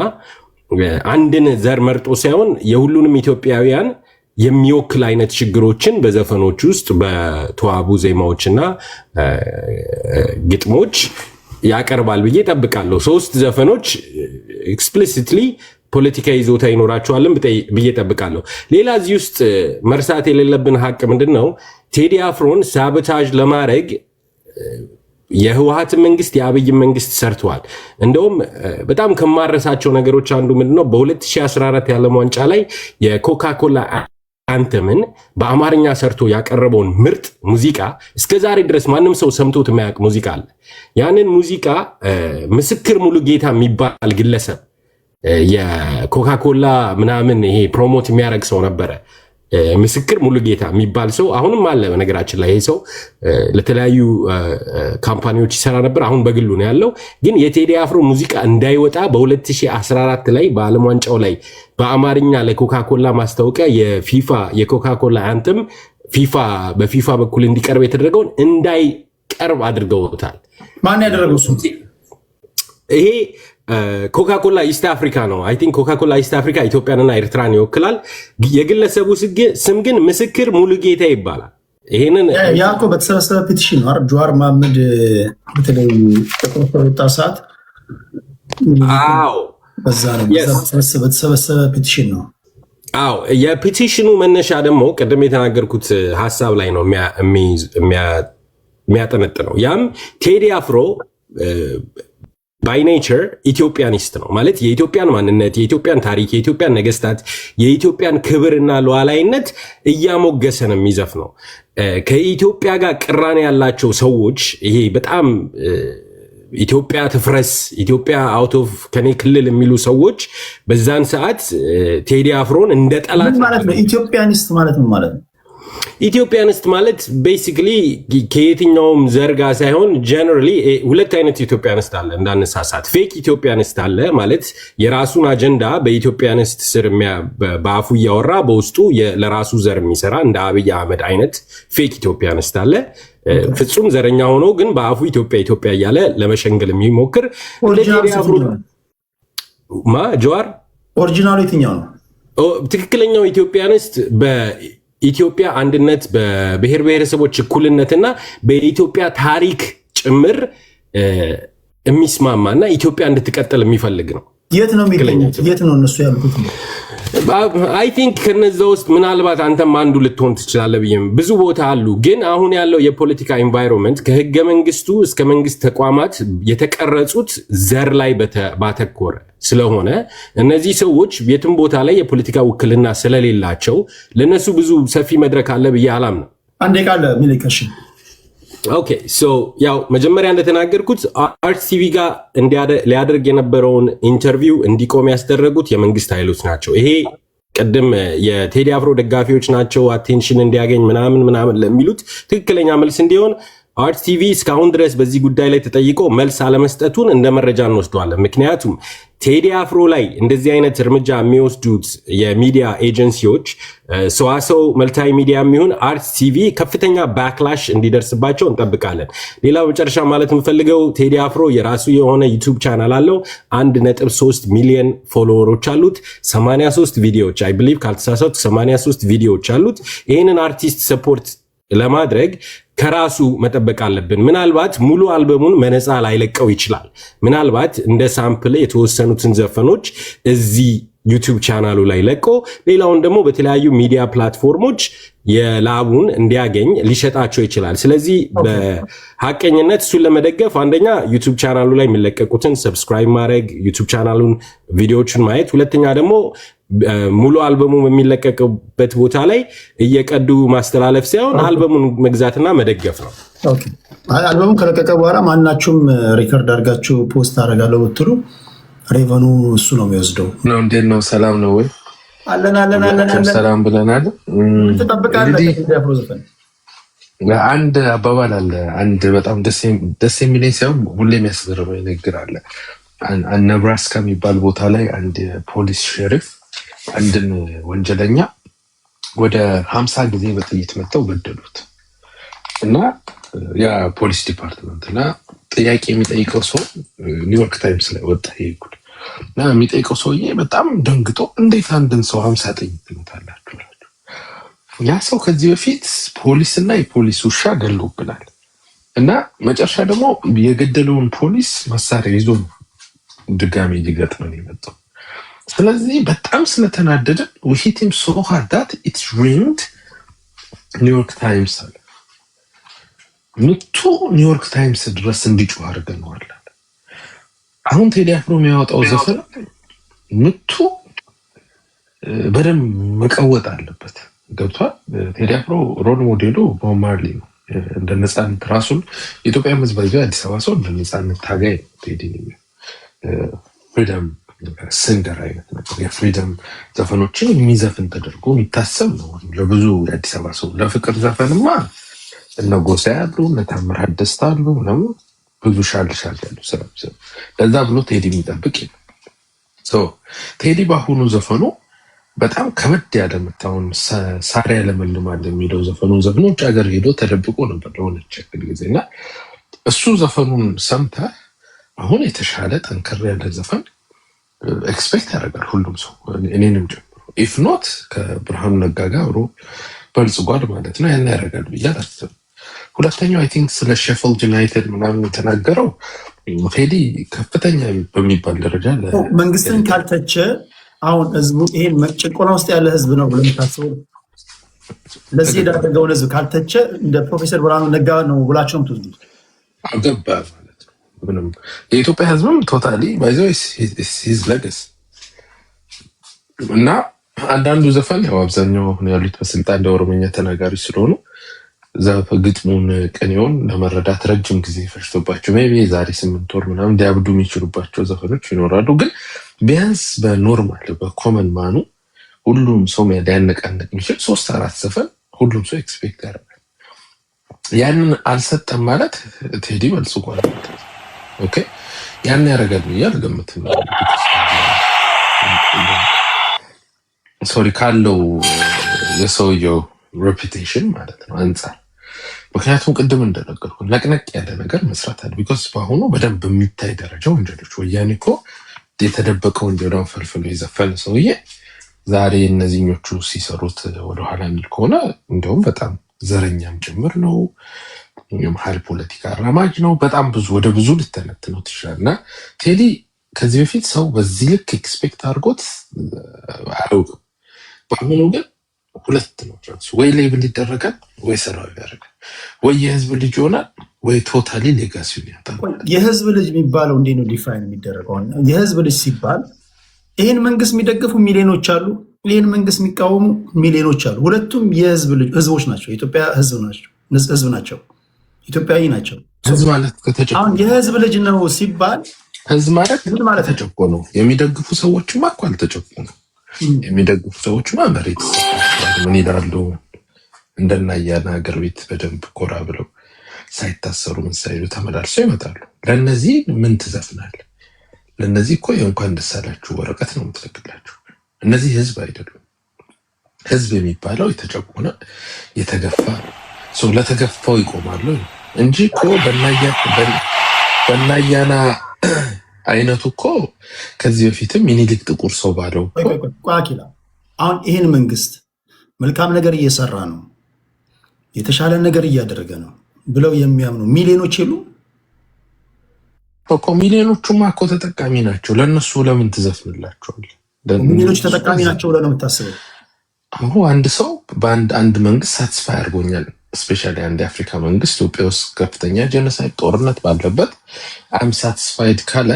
Speaker 4: አንድን ዘር መርጦ ሳይሆን የሁሉንም ኢትዮጵያውያን የሚወክል አይነት ችግሮችን በዘፈኖች ውስጥ በተዋቡ ዜማዎችና ግጥሞች ያቀርባል ብዬ ጠብቃለሁ። 3 ዘፈኖች ኤክስፕሊሲትሊ ፖለቲካ ይዞታ ይኖራቸዋልን ብዬ ጠብቃለሁ። ሌላ እዚህ ውስጥ መርሳት የሌለብን ሀቅ ምንድን ነው? ቴዲ አፍሮን ሳቦታጅ ለማድረግ የህወሓት መንግስት የአብይ መንግስት ሰርተዋል። እንደውም በጣም ከማረሳቸው ነገሮች አንዱ ምንድነው በ2014 የዓለም ዋንጫ ላይ የኮካኮላ አንተምን በአማርኛ ሰርቶ ያቀረበውን ምርጥ ሙዚቃ እስከዛሬ ድረስ ማንም ሰው ሰምቶት የማያውቅ ሙዚቃ አለ። ያንን ሙዚቃ ምስክር ሙሉጌታ የሚባል ግለሰብ የኮካኮላ ምናምን ይሄ ፕሮሞት የሚያደርግ ሰው ነበረ። ምስክር ሙሉጌታ የሚባል ሰው አሁንም አለ። በነገራችን ላይ ይሄ ሰው ለተለያዩ ካምፓኒዎች ይሰራ ነበር። አሁን በግሉ ነው ያለው። ግን የቴዲ አፍሮ ሙዚቃ እንዳይወጣ በ2014 ላይ በዓለም ዋንጫው ላይ በአማርኛ ለኮካኮላ ማስታወቂያ የፊፋ የኮካኮላ አንተም በፊፋ በኩል እንዲቀርብ የተደረገውን እንዳይቀርብ አድርገውታል።
Speaker 1: ማን ያደረገው እሱ?
Speaker 4: ይሄ ኮካኮላ ኢስት አፍሪካ ነው። አይ ቲንክ ኮካኮላ ኢስት አፍሪካ ኢትዮጵያንና ኤርትራን ይወክላል። የግለሰቡ ስም ግን ምስክር ሙሉጌታ ይባላል። ይሄንን
Speaker 1: ያኮ በተሰበሰበ ፔቲሽን ነው አይደል? ጀዋር መሐመድ በተለይ ተቆጣጣ ሰዓት በዛ ነው በተሰበሰበ ፔቲሽን ነው።
Speaker 4: አዎ የፔቲሽኑ መነሻ ደግሞ ቅድም የተናገርኩት ሀሳብ ላይ ነው የሚያጠነጥነው። ያም ቴዲ አፍሮ ባይ ኔቸር ኢትዮጵያኒስት ነው ማለት የኢትዮጵያን ማንነት፣ የኢትዮጵያን ታሪክ፣ የኢትዮጵያን ነገስታት፣ የኢትዮጵያን ክብርና ሉዓላዊነት እያሞገሰ ነው የሚዘፍነው። ከኢትዮጵያ ጋር ቅራኔ ያላቸው ሰዎች ይሄ በጣም ኢትዮጵያ ትፍረስ፣ ኢትዮጵያ አውት ኦፍ ከኔ ክልል የሚሉ ሰዎች በዛን ሰዓት ቴዲ አፍሮን እንደ ጠላት
Speaker 1: ማለት ነው። ኢትዮጵያኒስት ማለት ምን ማለት ነው?
Speaker 4: ኢትዮጵያኒስት ማለት ቤሲክሊ ከየትኛውም ዘርጋ ሳይሆን ጀነራሊ ሁለት አይነት ኢትዮጵያኒስት አለ እንዳነሳሳት። ፌክ ኢትዮጵያኒስት አለ ማለት የራሱን አጀንዳ በኢትዮጵያኒስት ስር በአፉ እያወራ በውስጡ ለራሱ ዘር የሚሰራ እንደ አብይ አህመድ አይነት ፌክ ኢትዮጵያኒስት አለ። ፍጹም ዘረኛ ሆኖ ግን በአፉ ኢትዮጵያ እያለ ለመሸንገል የሚሞክር ጀዋር
Speaker 1: ኦሪጂናሉ የትኛው ነው?
Speaker 4: ትክክለኛው ኢትዮጵያኒስት ኢትዮጵያ አንድነት በብሔር ብሔረሰቦች እኩልነትና በኢትዮጵያ ታሪክ ጭምር የሚስማማና ኢትዮጵያ እንድትቀጥል የሚፈልግ ነው።
Speaker 1: የት ነው የሚገኙት? የት ነው እነሱ ያሉት?
Speaker 4: አይ ቲንክ ከነዛ ውስጥ ምናልባት አንተም አንዱ ልትሆን ትችላለህ ብዬም ብዙ ቦታ አሉ። ግን አሁን ያለው የፖለቲካ ኤንቫይሮንመንት ከህገ መንግስቱ እስከ መንግስት ተቋማት የተቀረጹት ዘር ላይ ባተኮረ ስለሆነ እነዚህ ሰዎች የትም ቦታ ላይ የፖለቲካ ውክልና ስለሌላቸው ለነሱ ብዙ ሰፊ መድረክ አለ ብዬ አላምንም።
Speaker 1: አንዴ ቃለ ሚሊከሽን
Speaker 4: ኦኬ ሶ ያው መጀመሪያ እንደተናገርኩት አርትስ ቲቪ ጋር ሊያደርግ የነበረውን ኢንተርቪው እንዲቆም ያስደረጉት የመንግስት ኃይሎች ናቸው። ይሄ ቅድም የቴዲ አፍሮ ደጋፊዎች ናቸው አቴንሽን እንዲያገኝ ምናምን ለሚሉት ትክክለኛ መልስ እንዲሆን አርት ቲቪ እስካሁን ድረስ በዚህ ጉዳይ ላይ ተጠይቆ መልስ አለመስጠቱን እንደ መረጃ እንወስደዋለን። ምክንያቱም ቴዲ አፍሮ ላይ እንደዚህ አይነት እርምጃ የሚወስዱት የሚዲያ ኤጀንሲዎች ሰዋሰው መልታይ ሚዲያ የሚሆን አርት ቲቪ ከፍተኛ ባክላሽ እንዲደርስባቸው እንጠብቃለን። ሌላው መጨረሻ ማለት የምፈልገው ቴዲ አፍሮ የራሱ የሆነ ዩቱብ ቻናል አለው። 1.3 ሚሊዮን ፎሎወሮች አሉት። 83 ቪዲዮዎች አይ ብሊቭ ካልተሳሳቱ 83 ቪዲዮዎች አሉት። ይህንን አርቲስት ሰፖርት ለማድረግ ከራሱ መጠበቅ አለብን። ምናልባት ሙሉ አልበሙን መነፃ ላይለቀው ይችላል። ምናልባት እንደ ሳምፕል የተወሰኑትን ዘፈኖች እዚህ ዩቲዩብ ቻናሉ ላይ ለቆ ሌላውን ደግሞ በተለያዩ ሚዲያ ፕላትፎርሞች የላቡን እንዲያገኝ ሊሸጣቸው ይችላል። ስለዚህ በሐቀኝነት እሱን ለመደገፍ አንደኛ ዩቲዩብ ቻናሉ ላይ የሚለቀቁትን ሰብስክራይብ ማድረግ፣ ዩቲዩብ ቻናሉን ቪዲዮዎችን ማየት፣ ሁለተኛ ደግሞ ሙሉ አልበሙ በሚለቀቅበት ቦታ ላይ እየቀዱ ማስተላለፍ ሳይሆን አልበሙን መግዛትና መደገፍ ነው።
Speaker 1: አልበሙን ከለቀቀ በኋላ ማናችሁም ሪከርድ አድርጋችሁ ፖስት አደርጋለሁ ብትሉ ሬቨኑ እሱ ነው የሚወስደው።
Speaker 5: ነው እንዴት ነው? ሰላም ነው ወይ?
Speaker 1: አለን
Speaker 5: ሰላም ብለናል።
Speaker 1: ትጠብቃለህ?
Speaker 5: አንድ አባባል አለ። አንድ በጣም ደስ የሚለኝ ሳይሆን ሁሌ የሚያስገርመኝ ንግግር አለ። ነብራስካ የሚባል ቦታ ላይ አንድ ፖሊስ ሼሪፍ አንድን ወንጀለኛ ወደ 50 ጊዜ በጥይት መተው ገደሉት እና ያ ፖሊስ ዲፓርትመንት እና ጥያቄ የሚጠይቀው ሰው ኒውዮርክ ታይምስ ላይ ወጣ ይጉድ እና የሚጠይቀው ሰውዬ በጣም ደንግጦ እንዴት አንድን ሰው 50 ጥይት ትመታላችሁ? ያ ሰው ከዚህ በፊት ፖሊስና የፖሊስ ውሻ ገሎብናል እና መጨረሻ ደግሞ የገደለውን ፖሊስ መሳሪያ ይዞ ድጋሚ ሊገጥመን የመጣው። ስለዚህ በጣም ስለተናደደ we hit him so hard that it's ringed ኒውዮርክ ታይምስ አለ። ምቱ ኒውዮርክ ታይምስ ድረስ እንዲጮህ አድርገነዋል። አሁን ቴዲ አፍሮ የሚያወጣው ዘፈን ምቱ በደንብ መቀወጥ አለበት። ገብቷል? ቴዲ አፍሮ ሮል ሞዴሉ ቦብ ማርሊ ነው። እንደ ነፃነት ራሱን የኢትዮጵያ ሕዝብ አዲስ አበባ ሰው እንደ ነፃነት ታጋይ ነው ቴዲ ፍሪደም ሲንገር አይነት ነገር የፍሪደም ዘፈኖችን የሚዘፍን ተደርጎ የሚታሰብ ነው ለብዙ የአዲስ አበባ ሰው። ለፍቅር ዘፈንማ እነ ጎሳ ያሉ እነ ታምራት ደስታ አሉ ነው ብዙ ሻል ያሉ ሰው ለዛ ብሎ ቴዲ የሚጠብቅ ነው። ቴዲ በአሁኑ ዘፈኑ በጣም ከበድ ያለ መታውን ሳሪያ ለመልማል የሚለው ዘፈኑን ዘፈኑ ውጭ ሀገር ሄዶ ተደብቆ ነበር ለሆነች ጊዜና እሱ ዘፈኑን ሰምታ አሁን የተሻለ ጠንከር ያለ ዘፈን ኤክስፔክት ያደርጋል ሁሉም ሰው እኔንም ጨምሮ። ኢፍ ኖት ከብርሃኑ ነጋ ጋር አብሮ በልጽጓል ማለት ነው ያን ያደርጋል ብዬ አላስብም። ሁለተኛው አይ ቲንክ ስለ ሼፊልድ ዩናይትድ ምናምን የተናገረው ቴዲ ከፍተኛ በሚባል ደረጃ
Speaker 1: መንግስትን ካልተቸ አሁን ህዝቡ ይሄን ጭቆና ውስጥ ያለ ህዝብ ነው ብለን ታስበው ለዚህ ያደረገውን ህዝብ ካልተቸ እንደ ፕሮፌሰር ብርሃኑ ነጋ ነው ብላችሁ ነው ትዝዱት
Speaker 5: አገባ ማለት ነው። ምንም የኢትዮጵያ ህዝብም ቶታሊ ባይዘው ሂዝ ለገስ እና አንዳንዱ ዘፈን ያው አብዛኛው ያሉት በስልጣን እንደ ኦሮሞኛ ተናጋሪ ስለሆኑ ግጥሙን ቅኔውን ለመረዳት ረጅም ጊዜ ፈጅቶባቸው ሜቢ ዛሬ 8 ወር ምናምን ሊያብዱ የሚችሉባቸው ዘፈኖች ይኖራሉ። ግን ቢያንስ በኖርማል በኮመን ማኑ ሁሉም ሰው ሊያነቃነቅ የሚችል 3-4 ዘፈን ሁሉም ሰው ኤክስፔክት ያደርጋል። ያንን አልሰጠም ማለት ቴዲ በልጽጓል። ኦኬ ያን ያደርጋል ብዬ አልገምትም። ሶሪ ካለው የሰውየው ሬፑቴሽን ማለት ነው አንጻር። ምክንያቱም ቅድም እንደነገርኩ ነቅነቅ ያለ ነገር መስራት አለ። ቢኮዝ በአሁኑ በደንብ የሚታይ ደረጃ ወንጀሎች ወያኔ እኮ የተደበቀ ወንጀሏን ፈልፍሎ የዘፈነ ሰውዬ ዛሬ እነዚህኞቹ ሲሰሩት ወደኋላ የሚል ከሆነ እንደውም በጣም ዘረኛም ጭምር ነው። የመሀል ፖለቲካ አራማጅ ነው። በጣም ብዙ ወደ ብዙ ልተነትነው ትችላል። እና ቴዲ ከዚህ በፊት ሰው በዚህ ልክ ኤክስፔክት አድርጎት አያውቅም። በአሁኑ ግን ሁለት ነው። ወይ ሌብል ይደረጋል ወይ ሰራዊ ያደርጋል። ወይ የህዝብ ልጅ ይሆናል ወይ ቶታሊ ሌጋሲውን ያጣል።
Speaker 1: የህዝብ ልጅ የሚባለው እንዴት ነው ዲፋይን የሚደረገው? የህዝብ ልጅ ሲባል ይህን መንግስት የሚደግፉ ሚሊዮኖች አሉ፣ ይህን መንግስት የሚቃወሙ ሚሊዮኖች አሉ። ሁለቱም የህዝብ ልጅ ህዝቦች ናቸው። የኢትዮጵያ ህዝብ ናቸው። ኢትዮጵያዊ ናቸው።
Speaker 5: ህዝብ ማለት
Speaker 1: አሁን የህዝብ ልጅ ነው ሲባል
Speaker 5: ህዝብ ማለት ተጨቆ ነው። የሚደግፉ ሰዎችማ እኮ አልተጨቆኑ። የሚደግፉ ሰዎችማ መሬት ይሰጣቸዋል። ምን ይላሉ? እንደናያና ሀገር ቤት በደንብ ኮራ ብለው ሳይታሰሩ ምን ሳይሉ ተመላልሰው ይመጣሉ። ለእነዚህ ምን ትዘፍናል? ለእነዚህ እኮ የእንኳን ደስ አላችሁ ወረቀት ነው የምትልክላችሁ። እነዚህ ህዝብ አይደሉም። ህዝብ የሚባለው የተጨቆነ የተገፋ ሰው ለተገፋው ይቆማሉ እንጂ እኮ በናያና አይነቱ እኮ ከዚህ በፊትም ሚኒሊክ ጥቁር ሰው ባለው
Speaker 1: ቋቂላ አሁን ይህን መንግስት መልካም ነገር እየሰራ ነው፣ የተሻለ ነገር እያደረገ ነው ብለው የሚያምኑ ሚሊዮኖች የሉ
Speaker 5: እኮ። ሚሊዮኖቹማ እኮ ተጠቃሚ ናቸው። ለእነሱ ለምን ትዘፍንላቸዋል?
Speaker 1: ሚሊዮኖች ተጠቃሚ ናቸው ብለህ ነው የምታስበው?
Speaker 5: አሁን አንድ ሰው በአንድ መንግስት ሳትስፋይ አድርጎኛል። ስፔሻሊ አንድ የአፍሪካ መንግስት ኢትዮጵያ ውስጥ ከፍተኛ ጀኖሳይድ ጦርነት ባለበት አም ሳትስፋይድ ካለ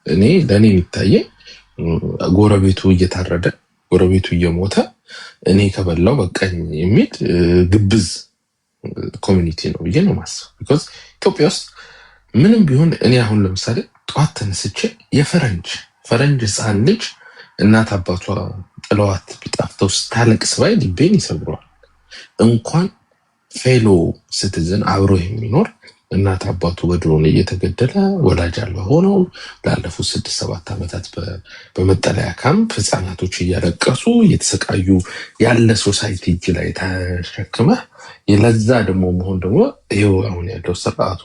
Speaker 5: ለእኔ የሚታየኝ ጎረቤቱ እየታረደ ጎረቤቱ እየሞተ እኔ ከበላው በቃኝ የሚል ግብዝ ኮሚኒቲ ነው ብዬ ነው ማስበው። ቢኮዝ ኢትዮጵያ ውስጥ ምንም ቢሆን እኔ አሁን ለምሳሌ ጠዋት ተነስቼ የፈረንጅ ህፃን ልጅ እናት አባቷ ጥለዋት ቢጣፍተው ስታለቅስ ባይ ልቤን ይሰብረዋል። እንኳን ፌሎ ሲቲዝን አብሮ የሚኖር እናት አባቱ በድሮን እየተገደለ ወላጅ አልባ ሆነው ላለፉት 6-7 ዓመታት በመጠለያ ካምፕ ህፃናቶች እያለቀሱ እየተሰቃዩ ያለ ሶሳይቲ እጅ ላይ ተሸክመህ ለዛ ደግሞ መሆን ደግሞ ይኸው አሁን ያለው ስርዓቱ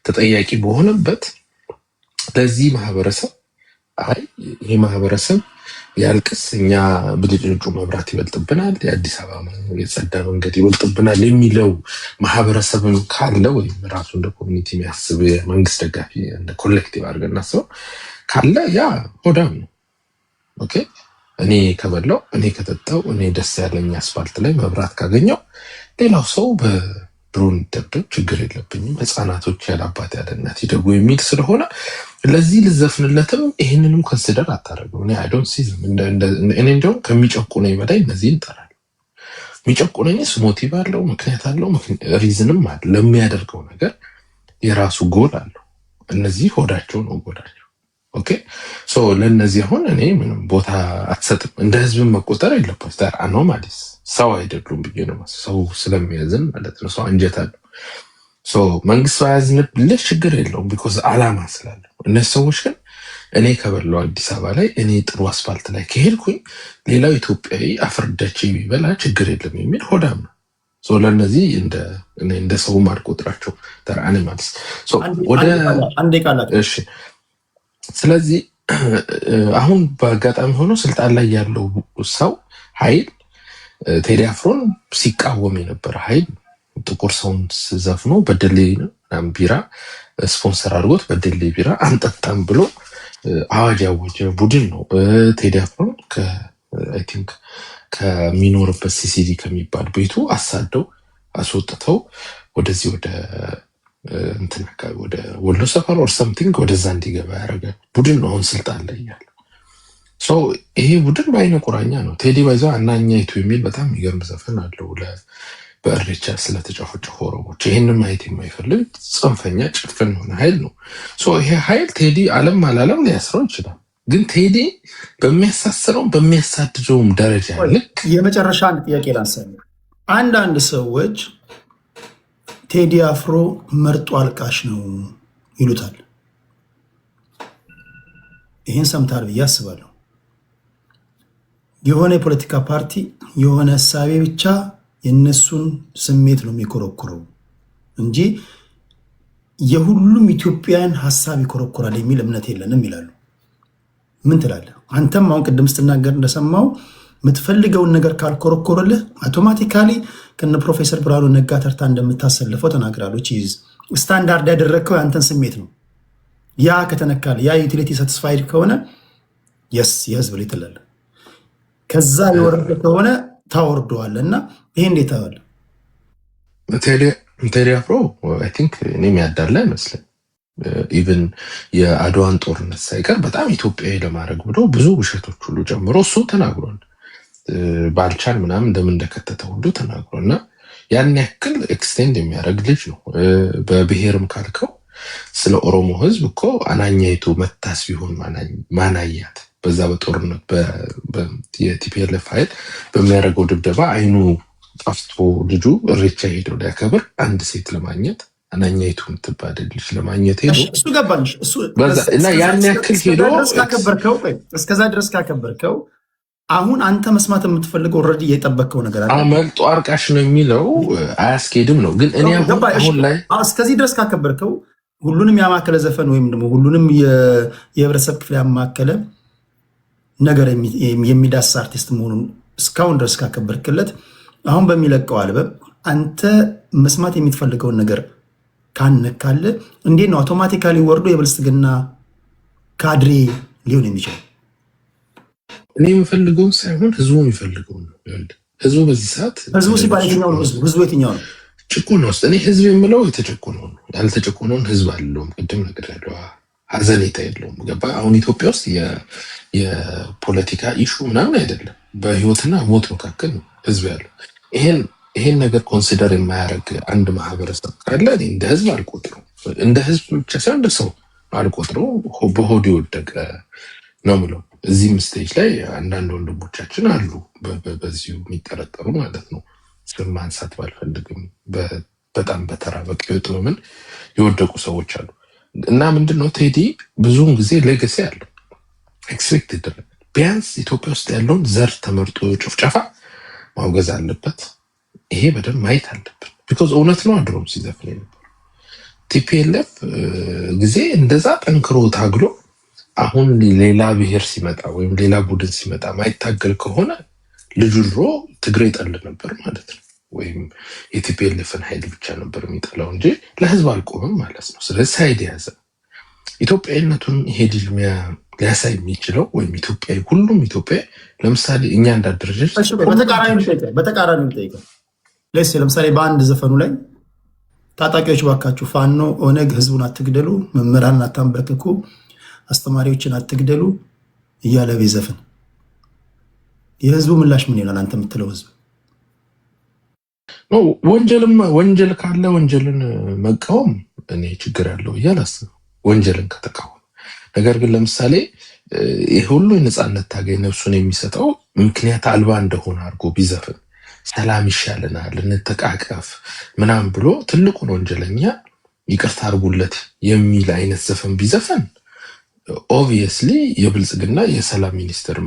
Speaker 5: ተጠያቂ በሆነበት ለዚህ ማህበረሰብ ይሄ ማህበረሰብ ያልቅስ፣ እኛ ብልጭልጩ መብራት ይበልጥብናል፣ የአዲስ አበባ የጸዳ መንገድ ይበልጥብናል የሚለው ማህበረሰብን ካለ ወይም ራሱ እንደ ኮሚኒቲ የሚያስብ የመንግስት ደጋፊ እንደ ኮሌክቲቭ አድርገን እናስበው ካለ ያ ሆዳም ነው። ኦኬ እኔ ከበላው እኔ ከጠጣው እኔ ደስ ያለኝ አስፋልት ላይ መብራት ካገኘው ሌላው ሰው በድሮን ይደብደብ ችግር የለብኝም፣ ህፃናቶች ያለአባት ያለ እናት ይደጉ የሚል ስለሆነ ለዚህ ልዘፍንለትም ይህንንም ኮንሲደር አታደርገው። እኔ አይ ዶንት ሲ እኔ እንዲያውም ከሚጨቁነኝ በላይ እነዚህ ይጠራል። የሚጨቁነኝስ ሞቲቭ አለው፣ ምክንያት አለው፣ ሪዝንም አለ። ለሚያደርገው ነገር የራሱ ጎል አለው። እነዚህ ሆዳቸው ነው ጎዳቸው። ኦኬ ሶ ለእነዚህ አሁን እኔ ምንም ቦታ አትሰጥም። እንደ ህዝብን መቆጠር የለበት አኖማሊስ ሰው አይደሉም ብዬ ነው ሰው ስለሚያዝን ማለት ነው። ሰው አንጀት አለው። መንግስት ባያዝንብልህ ችግር የለውም ቢኮዝ አላማ ስላለው። እነዚህ ሰዎች ግን እኔ ከበላው አዲስ አበባ ላይ እኔ ጥሩ አስፋልት ላይ ከሄድኩኝ ሌላው ኢትዮጵያዊ አፍርዳች ቢበላ ችግር የለም የሚል ሆዳም ነው። ለእነዚህ እንደ ሰው አልቆጥራቸው ተራ አኒማልስ። ስለዚህ አሁን በአጋጣሚ ሆኖ ስልጣን ላይ ያለው ሰው ኃይል ቴዲ አፍሮን ሲቃወም የነበረ ኃይል ጥቁር ሰውን ዘፍኖ በደሌ ቢራ ስፖንሰር አድርጎት በደሌ ቢራ አንጠጣም ብሎ አዋጅ ያወጀ ቡድን ነው። ቴዲ አፍሮን አይ ቲንክ ከሚኖርበት ሲሲዲ ከሚባል ቤቱ አሳደው አስወጥተው ወደዚህ ወደ እንትን አካባቢ ወደ ወሎ ሰፈር ኦር ሰምቲንግ ወደዛ እንዲገባ ያደረገ ቡድን ነው አሁን ስልጣን ላይ ያለው። ይሄ ቡድን በአይነ ቁራኛ ነው። ቴዲ ባይዛ አናኛይቱ የሚል በጣም የሚገርም ዘፈን አለው በእሬቻ ስለተጨፈጨፉ ኦሮሞች። ይህንን ማየት የማይፈልግ ጽንፈኛ ጭፍን የሆነ ኃይል ነው። ይሄ ኃይል ቴዲ አለም አላለም ሊያስረው ይችላል። ግን ቴዲ በሚያሳስረውም በሚያሳድደውም ደረጃ ልክ
Speaker 1: የመጨረሻ አንድ ጥያቄ ላንሳለ። አንዳንድ ሰዎች ቴዲ አፍሮ መርጦ አልቃሽ ነው ይሉታል። ይህን ሰምታል ብዬ አስባለሁ። የሆነ የፖለቲካ ፓርቲ የሆነ እሳቤ ብቻ የነሱን ስሜት ነው የሚኮረኩረው እንጂ የሁሉም ኢትዮጵያን ሀሳብ ይኮረኩራል የሚል እምነት የለንም ይላሉ። ምን ትላለህ? አንተም አሁን ቅድም ስትናገር እንደሰማው የምትፈልገውን ነገር ካልኮረኮረልህ አውቶማቲካሊ ከነ ፕሮፌሰር ብርሃኑ ነጋ ተርታ እንደምታሰልፈው ተናግራለች። ስታንዳርድ ያደረግከው የአንተን ስሜት ነው። ያ ከተነካል ያ ዩቲሊቲ ሳቲስፋይድ ከሆነ የስ የህዝብ ላይ ትላለህ። ከዛ የወረደ ከሆነ ታወርደዋለህ። እና ይሄ እንዴት አለ
Speaker 5: ቴዲ አፍሮ አይ ቲንክ እኔም ያዳላ አይመስለኝ። ኢቨን የአድዋን ጦርነት ሳይቀር በጣም ኢትዮጵያዊ ለማድረግ ብሎ ብዙ ውሸቶች ሁሉ ጨምሮ እሱ ተናግሯል። ባልቻል ምናምን እንደምን እንደከተተ ሁሉ ተናግሯል። እና ያን ያክል ኤክስቴንድ የሚያደርግ ልጅ ነው። በብሔርም ካልከው ስለ ኦሮሞ ህዝብ እኮ አናኛይቱ መታስ ቢሆን ማናያት በዛ በጦርነት የቲፒኤልኤፍ ኃይል በሚያደርገው ድብደባ አይኑ ጠፍቶ ልጁ እሬቻ ሄደው ሊያከብር አንድ ሴት ለማግኘት አናኛይቱ የምትባል ልጅ ለማግኘት ሄዶ
Speaker 1: እሱ ገባኝ።
Speaker 5: እና ያን ያክል ሄዶ
Speaker 1: እስከዛ ድረስ ካከበርከው አሁን አንተ መስማት የምትፈልገው ኦልሬዲ የጠበቅከው ነገር አለ።
Speaker 5: አመልጦ አርቃሽ ነው የሚለው አያስኬድም ነው። ግን እኔ አሁን ላይ
Speaker 1: እስከዚህ ድረስ ካከበርከው ሁሉንም ያማከለ ዘፈን ወይም ደግሞ ሁሉንም የህብረተሰብ ክፍል ያማከለ ነገር የሚዳስስ አርቲስት መሆኑን እስካሁን ድረስ ካከበርክለት አሁን በሚለቀው አልበም አንተ መስማት የምትፈልገውን ነገር ካነካለ እንዴት ነው አውቶማቲካሊ ወርዶ የብልጽግና ካድሬ ሊሆን የሚችለው?
Speaker 5: እኔ የምፈልገው ሳይሆን ህዝቡ የሚፈልገው ነው። ህዝቡ በዚህ ሰዓት
Speaker 1: ህዝቡ ሲባል የትኛው ነው? ህዝቡ የትኛው ነው?
Speaker 5: ጭቁን ውስጥ እኔ ህዝብ የምለው የተጨቆነውን ነው። ያልተጨቆነውን ህዝብ አለውም። ቅድም ነገር ያለው ሀዘኔታ የለውም። ገባ? አሁን ኢትዮጵያ ውስጥ የፖለቲካ ኢሹ ምናምን አይደለም። በህይወትና ሞት መካከል ነው ህዝብ ያለው። ይሄን ነገር ኮንሲደር የማያደርግ አንድ ማህበረሰብ ካለ እኔ እንደ ህዝብ አልቆጥረው። እንደ ህዝብ ብቻ ሳይሆን እንደ ሰው አልቆጥረው። በሆድ የወደቀ ነው ምለው። እዚህም ስቴጅ ላይ አንዳንድ ወንድሞቻችን አሉ በዚሁ የሚጠረጠሩ ማለት ነው። ስም ማንሳት ባልፈልግም በጣም በተራ በቅዮ ጥበብን የወደቁ ሰዎች አሉ። እና ምንድነው ቴዲ ብዙውን ጊዜ ሌገሲ አለው ኤክስፔክት ይደረጋል። ቢያንስ ኢትዮጵያ ውስጥ ያለውን ዘር ተመርጦ ጭፍጨፋ ማውገዝ አለበት። ይሄ በደንብ ማየት አለብን። ቢኮዝ እውነት ነው። አድሮም ሲዘፍን ነበር ቲፒኤልኤፍ ጊዜ እንደዛ ጠንክሮ ታግሎ አሁን ሌላ ብሔር ሲመጣ ወይም ሌላ ቡድን ሲመጣ ማይታገል ከሆነ ልጁ ድሮ ትግሬ ጠል ነበር ማለት ነው። ወይም የቲፒኤልኤፍን ኃይል ብቻ ነበር የሚጠላው እንጂ ለህዝብ አልቆምም ማለት ነው። ስለዚህ ሳይድ የያዘ ኢትዮጵያዊነቱን ይሄ ልጅ ሊያሳይ የሚችለው ወይም ኢትዮጵያዊ ሁሉም ኢትዮጵያ ለምሳሌ እኛ እንዳደረጀች
Speaker 1: በተቃራኒ ጠይቀው ለምሳሌ በአንድ ዘፈኑ ላይ ታጣቂዎች ባካችሁ ፋኖ ኦነግ ህዝቡን አትግደሉ፣ መምህራንን አታንበርክኩ፣ አስተማሪዎችን አትግደሉ እያለ ቢዘፍን የህዝቡ ምላሽ ምን ይላል? አንተ የምትለው ህዝብ
Speaker 5: ወንጀል ካለ ወንጀልን መቃወም እኔ ችግር ያለው እያላስብ ወንጀልን ከተቃወም። ነገር ግን ለምሳሌ ይህ ሁሉ የነፃነት ታጋይ ነፍሱን የሚሰጠው ምክንያት አልባ እንደሆነ አድርጎ ቢዘፍን ሰላም ይሻለናል እንተቃቀፍ ምናምን ብሎ ትልቁን ወንጀለኛ ይቅርታ አድርጉለት የሚል አይነት ዘፈን ቢዘፈን ኦብቪየስሊ የብልጽግና የሰላም ሚኒስትር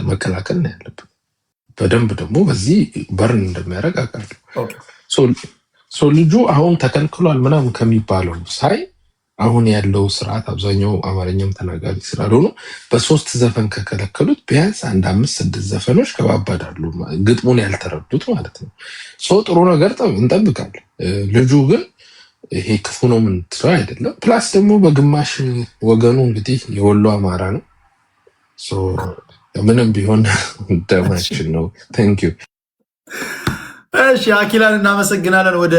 Speaker 5: መከላከል ነው ያለብን። በደንብ ደግሞ በዚህ በርን እንደሚያደርግ አውቃለሁ። ልጁ አሁን ተከልክሏል ምናምን ከሚባለው ሳይ አሁን ያለው ስርዓት አብዛኛው አማርኛም ተናጋሪ ስላልሆኑ በሶስት ዘፈን ከከለከሉት ቢያንስ 5-6 ዘፈኖች ከባባዳሉ ግጥሙን ያልተረዱት ማለት ነው። ጥሩ ነገር እንጠብቃለን። ልጁ ግን ይሄ ክፉ ነው ምን ትለው አይደለም። ፕላስ ደግሞ በግማሽ ወገኑ እንግዲህ የወሎ አማራ ነው። ምንም ቢሆን ደማችን ነው። ታንክ ዩ።
Speaker 1: እሺ አኪላን እናመሰግናለን። ወደ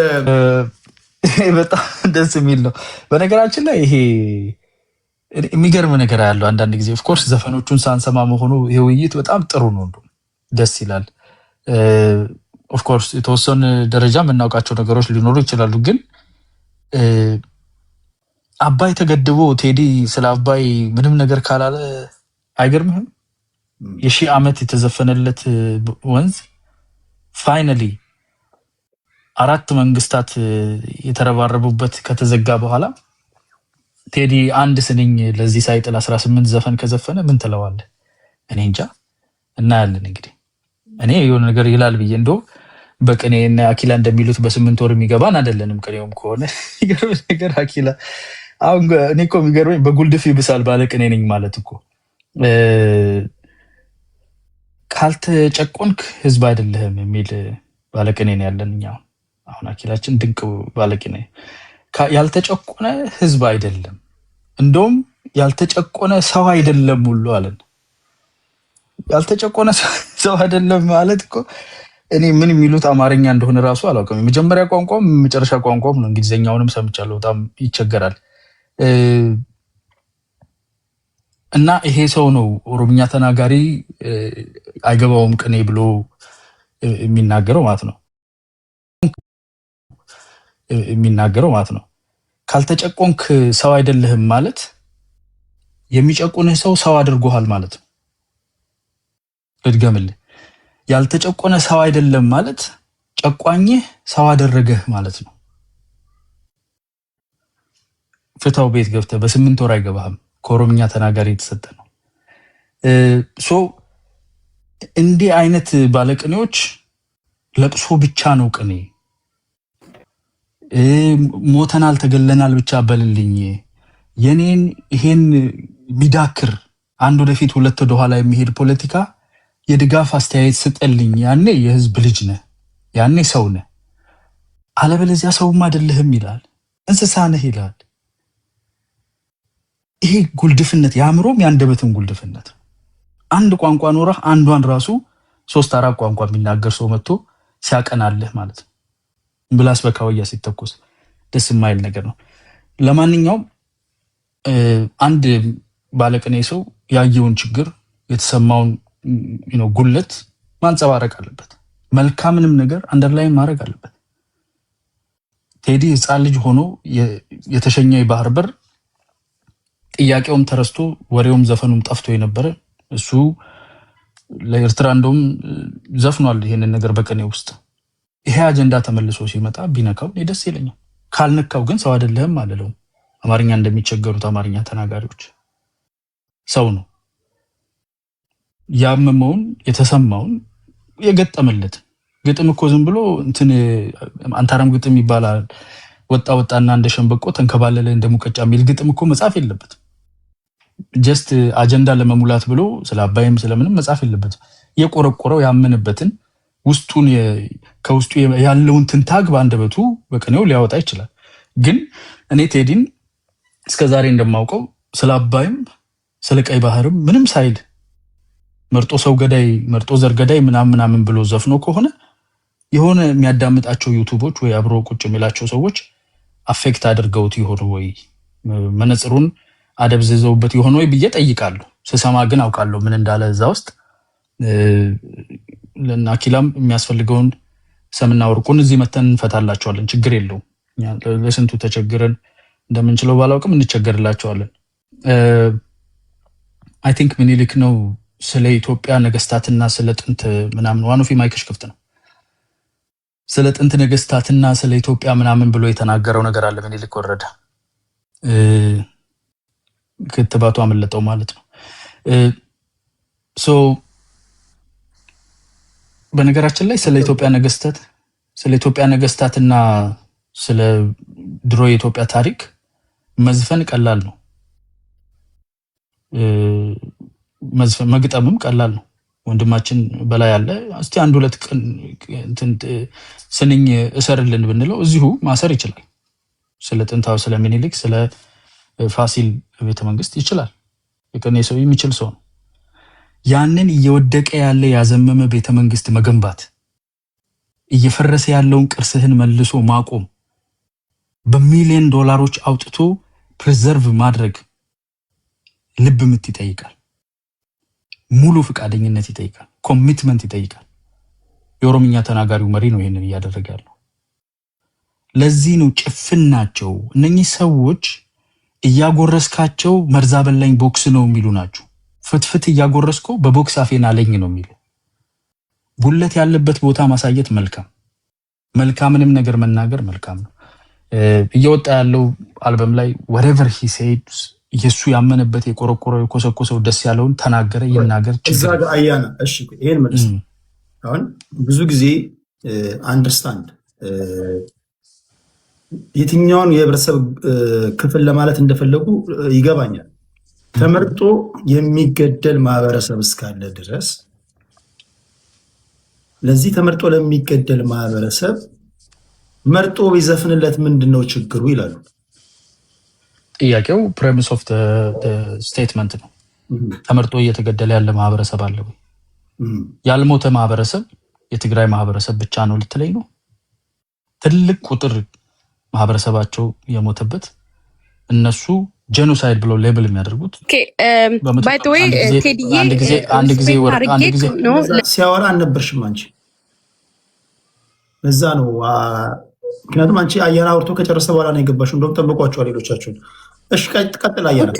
Speaker 6: በጣም ደስ የሚል ነው። በነገራችን ላይ ይሄ የሚገርም ነገር ያለው አንዳንድ ጊዜ ኦፍኮርስ ዘፈኖቹን ሳንሰማ መሆኑ ይሄ ውይይት በጣም ጥሩ ነው፣ ደስ ይላል። ኦፍኮርስ የተወሰነ ደረጃ የምናውቃቸው ነገሮች ሊኖሩ ይችላሉ። ግን አባይ ተገድቦ ቴዲ ስለ አባይ ምንም ነገር ካላለ አይገርምህም? የሺህ ዓመት የተዘፈነለት ወንዝ ፋይናሊ 4 መንግስታት የተረባረቡበት ከተዘጋ በኋላ ቴዲ አንድ ስንኝ ለዚህ ሳይጥል 18 ዘፈን ከዘፈነ ምን ትለዋለህ? እኔ እንጃ። እናያለን እንግዲህ። እኔ የሆነ ነገር ይላል ብዬ እንደው በቅኔ እና አኪላ እንደሚሉት በ8 ወር የሚገባን አይደለንም። ቅኔውም ከሆነ ይገርም ነገር አኪላ አሁን እኔ እኮ የሚገርመኝ በጉልድፍ ይብሳል ባለ ቅኔ ነኝ ማለት እኮ ካልተጨቆንክ ህዝብ አይደለህም የሚል ባለቅኔ ነው ያለን እኛ። አሁን አኪላችን ድንቅ ባለቅኔ ያልተጨቆነ ህዝብ አይደለም፣ እንደውም ያልተጨቆነ ሰው አይደለም ሁሉ አለን። ያልተጨቆነ ሰው አይደለም ማለት እኮ እኔ ምን የሚሉት አማርኛ እንደሆነ ራሱ አላውቅም። የመጀመሪያ ቋንቋም መጨረሻ ቋንቋም ነው። እንግሊዝኛውንም ሰምቻለሁ፣ በጣም ይቸገራል። እና ይሄ ሰው ነው ኦሮምኛ ተናጋሪ አይገባውም ቅኔ ብሎ የሚናገረው ማለት ነው። ካልተጨቆንክ ሰው አይደለህም ማለት የሚጨቁንህ ሰው አድርጎሃል ማለት ነው። ልድገምልህ። ያልተጨቆነ ሰው አይደለም ማለት ጨቋኝህ ሰው አደረገህ ማለት ነው። ፍታው ቤት ገብተህ በ8 ወር አይገባህም። ከኦሮምኛ ተናጋሪ የተሰጠ ነው። ሶ እንዲህ አይነት ባለቅኔዎች ለቅሶ ብቻ ነው ቅኔ። ሞተናል ተገለናል ብቻ በልልኝ። የኔን ይሄን ሚዳክር አንድ ወደፊት ሁለት ወደ ኋላ የሚሄድ ፖለቲካ የድጋፍ አስተያየት ስጠልኝ። ያኔ የህዝብ ልጅ ነህ፣ ያኔ ሰው ነህ። አለበለዚያ ሰውም አይደለህም ይላል፣ እንስሳ ነህ ይላል። ይሄ ጉልድፍነት፣ የአእምሮም የአንደበትም ጉልድፍነት። አንድ ቋንቋ ኖረህ አንዷን ራሱ 3-4 ቋንቋ የሚናገር ሰው መጥቶ ሲያቀናልህ ማለት ነው። ብላስ በካወያ ሲተኮስ ደስ የማይል ነገር ነው። ለማንኛውም አንድ ባለቅኔ ሰው ያየውን ችግር የተሰማውን ጉለት ማንጸባረቅ አለበት። መልካምንም ነገር አንደርላይን ማድረግ አለበት። ቴዲ ህፃን ልጅ ሆኖ የተሸኘ የባህር በር ጥያቄውም ተረስቶ ወሬውም ዘፈኑም ጠፍቶ የነበረ እሱ ለኤርትራ እንደውም ዘፍኗል ይሄንን ነገር በቅኔ ውስጥ። ይሄ አጀንዳ ተመልሶ ሲመጣ ቢነካው ደስ ይለኛል። ካልነካው ግን ሰው አይደለህም አልለውም። አማርኛ እንደሚቸገሩት አማርኛ ተናጋሪዎች ሰው ነው። ያመመውን የተሰማውን የገጠመለት ግጥም እኮ ዝም ብሎ እንትን አንታረም ግጥም ይባላል። ወጣና እንደ ሸንበቆ ተንከባለለ እንደ ሙቀጫ የሚል ግጥም እኮ መጻፍ የለበትም። ጀስት አጀንዳ ለመሙላት ብሎ ስለ አባይም ስለምንም መጻፍ የለበትም። የቆረቆረው ያመነበትን ውስጡን ከውስጡ ያለውን ትንታግ በአንደበቱ በቅኔው ሊያወጣ ይችላል። ግን እኔ ቴዲን እስከዛሬ እንደማውቀው ስለ አባይም ስለ ቀይ ባህርም ምንም ሳይል መርጦ ሰው ገዳይ መርጦ ዘር ገዳይ ምናምን ብሎ ዘፍኖ ከሆነ የሆነ የሚያዳምጣቸው ዩቲዩቦች ወይ አብሮ ቁጭ የሚላቸው ሰዎች አፌክት አድርገውት ይሆን ወይ መነጽሩን አደብዝዘውበት ይሆን ወይ ብዬ ጠይቃለሁ። ስሰማ ግን አውቃለሁ ምን እንዳለ እዛ ውስጥ። ለናኪላም የሚያስፈልገውን ሰምና ወርቁን እዚህ መተን እንፈታላቸዋለን፣ ችግር የለውም። ለስንቱ ተቸግረን እንደምንችለው ባላውቅም እንቸገርላቸዋለን። አይ ቲንክ ምኒልክ ነው ስለ ኢትዮጵያ ነገስታትና ስለ ጥንት ምናምን ዋኖፊ ማይክሽ ክፍት ነው። ስለ ጥንት ነገስታትና ስለ ኢትዮጵያ ምናምን ብሎ የተናገረው ነገር አለ። ምኒልክ ወረደ ክትባቱ አመለጠው ማለት ነው። ሶ በነገራችን ላይ ስለ ኢትዮጵያ ነገስታትና ስለ ድሮ የኢትዮጵያ ታሪክ መዝፈን ቀላል ነው። መዝፈን መግጠምም ቀላል ነው። ወንድማችን በላይ አለ። እስቲ 1-2 ቀን ስንኝ እሰርልን ብንለው እዚሁ ማሰር ይችላል። ስለ ጥንታው ስለ ምኒልክ ስለ ፋሲል ቤተመንግስት ይችላል። የቀኔ ሰው የሚችል ሰው ነው። ያንን እየወደቀ ያለ ያዘመመ ቤተመንግስት መገንባት፣ እየፈረሰ ያለውን ቅርስህን መልሶ ማቆም፣ በሚሊዮን ዶላሮች አውጥቶ ፕሪዘርቭ ማድረግ ልብ ምት ይጠይቃል። ሙሉ ፍቃደኝነት ይጠይቃል። ኮሚትመንት ይጠይቃል። የኦሮምኛ ተናጋሪው መሪ ነው ይሄንን እያደረገ ያለው። ለዚህ ነው ጭፍን ናቸው እነኚህ ሰዎች። እያጎረስካቸው መርዛ በላኝ ቦክስ ነው የሚሉ ናቸው። ፍትፍት እያጎረስከው በቦክስ አፌን አለኝ ነው የሚሉ። ጉለት ያለበት ቦታ ማሳየት መልካምንም ነገር መናገር መልካም ነው። እየወጣ ያለው አልበም ላይ whatever he said ኢየሱስ ያመነበት የቆረቆረው የኮሰኮሰው ደስ ያለውን ተናገረ ይናገር።
Speaker 1: እዛ ጋር አያና እሺ፣ ይሄን መልስ አሁን ብዙ ጊዜ አንደርስታንድ የትኛውን የህብረተሰብ ክፍል ለማለት እንደፈለጉ ይገባኛል። ተመርጦ የሚገደል ማህበረሰብ እስካለ ድረስ ለዚህ ተመርጦ ለሚገደል ማህበረሰብ መርጦ ቢዘፍንለት ምንድነው ችግሩ ይላሉ።
Speaker 6: ጥያቄው ፕሬሚስ ኦፍ ስቴትመንት ነው። ተመርጦ እየተገደለ ያለ ማህበረሰብ አለ ወይ? ያልሞተ ማህበረሰብ የትግራይ ማህበረሰብ ብቻ ነው ልትለኝ ነው? ትልቅ ቁጥር ማህበረሰባቸው የሞተበት እነሱ ጄኖሳይድ ብለው ሌብል የሚያደርጉት አንድ ጊዜ
Speaker 1: ሲያወራ አልነበርሽም አንቺ። ለዛ ነው ምክንያቱም አንቺ አያና አውርቶ ከጨረሰ በኋላ ነው የገባሽው። እንደውም ጠብቋቸዋል ሌሎቻችሁን። እሺ ቀጥል አያና።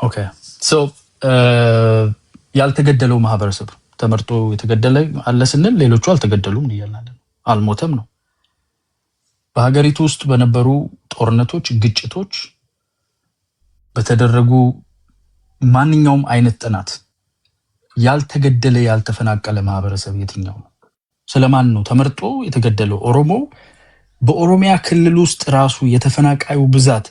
Speaker 6: ኦኬ ሶ ያልተገደለው ማህበረሰብ ተመርጦ የተገደለ አለ ስንል ሌሎቹ አልተገደሉም እያልን አልሞተም ነው። በሀገሪቱ ውስጥ በነበሩ ጦርነቶች፣ ግጭቶች በተደረጉ ማንኛውም አይነት ጥናት ያልተገደለ ያልተፈናቀለ ማህበረሰብ የትኛው ነው? ስለማን ነው ተመርጦ የተገደለው? ኦሮሞ በኦሮሚያ ክልል ውስጥ ራሱ የተፈናቃዩ ብዛት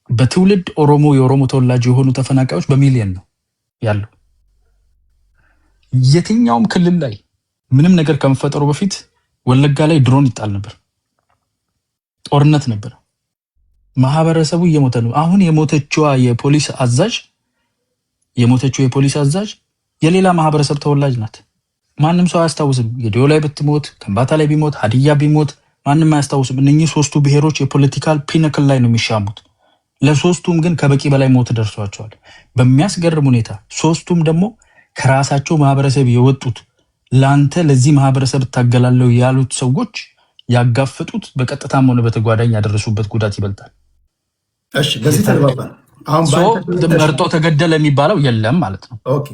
Speaker 6: በትውልድ ኦሮሞ የኦሮሞ ተወላጅ የሆኑ ተፈናቃዮች በሚሊዮን ነው ያለው። የትኛውም ክልል ላይ ምንም ነገር ከመፈጠሩ በፊት ወለጋ ላይ ድሮን ይጣል ነበር፣ ጦርነት ነበር፣ ማህበረሰቡ እየሞተ ነው። አሁን የሞተችው የፖሊስ አዛዥ የሌላ ማህበረሰብ ተወላጅ ናት። ማንም ሰው አያስታውስም። ጌዲዮ ላይ ብትሞት፣ ከምባታ ላይ ቢሞት፣ ሀዲያ ቢሞት ማንም አያስታውስም። እነኚህ ሶስቱ ብሔሮች የፖለቲካል ፒነክል ላይ ነው የሚሻሙት። ለሶስቱም ግን ከበቂ በላይ ሞት ደርሷቸዋል። በሚያስገርም ሁኔታ ሶስቱም ደግሞ ከራሳቸው ማህበረሰብ የወጡት ላንተ ለዚህ ማህበረሰብ እታገላለሁ ያሉት ሰዎች ያጋፈጡት በቀጥታም ሆነ በተጓዳኝ ያደረሱበት ጉዳት ይበልጣል።
Speaker 1: እሺ፣ በዚህ ተግባባን። አሁን
Speaker 6: መርጦ ተገደለ የሚባለው የለም ማለት ነው።
Speaker 1: ኦኬ፣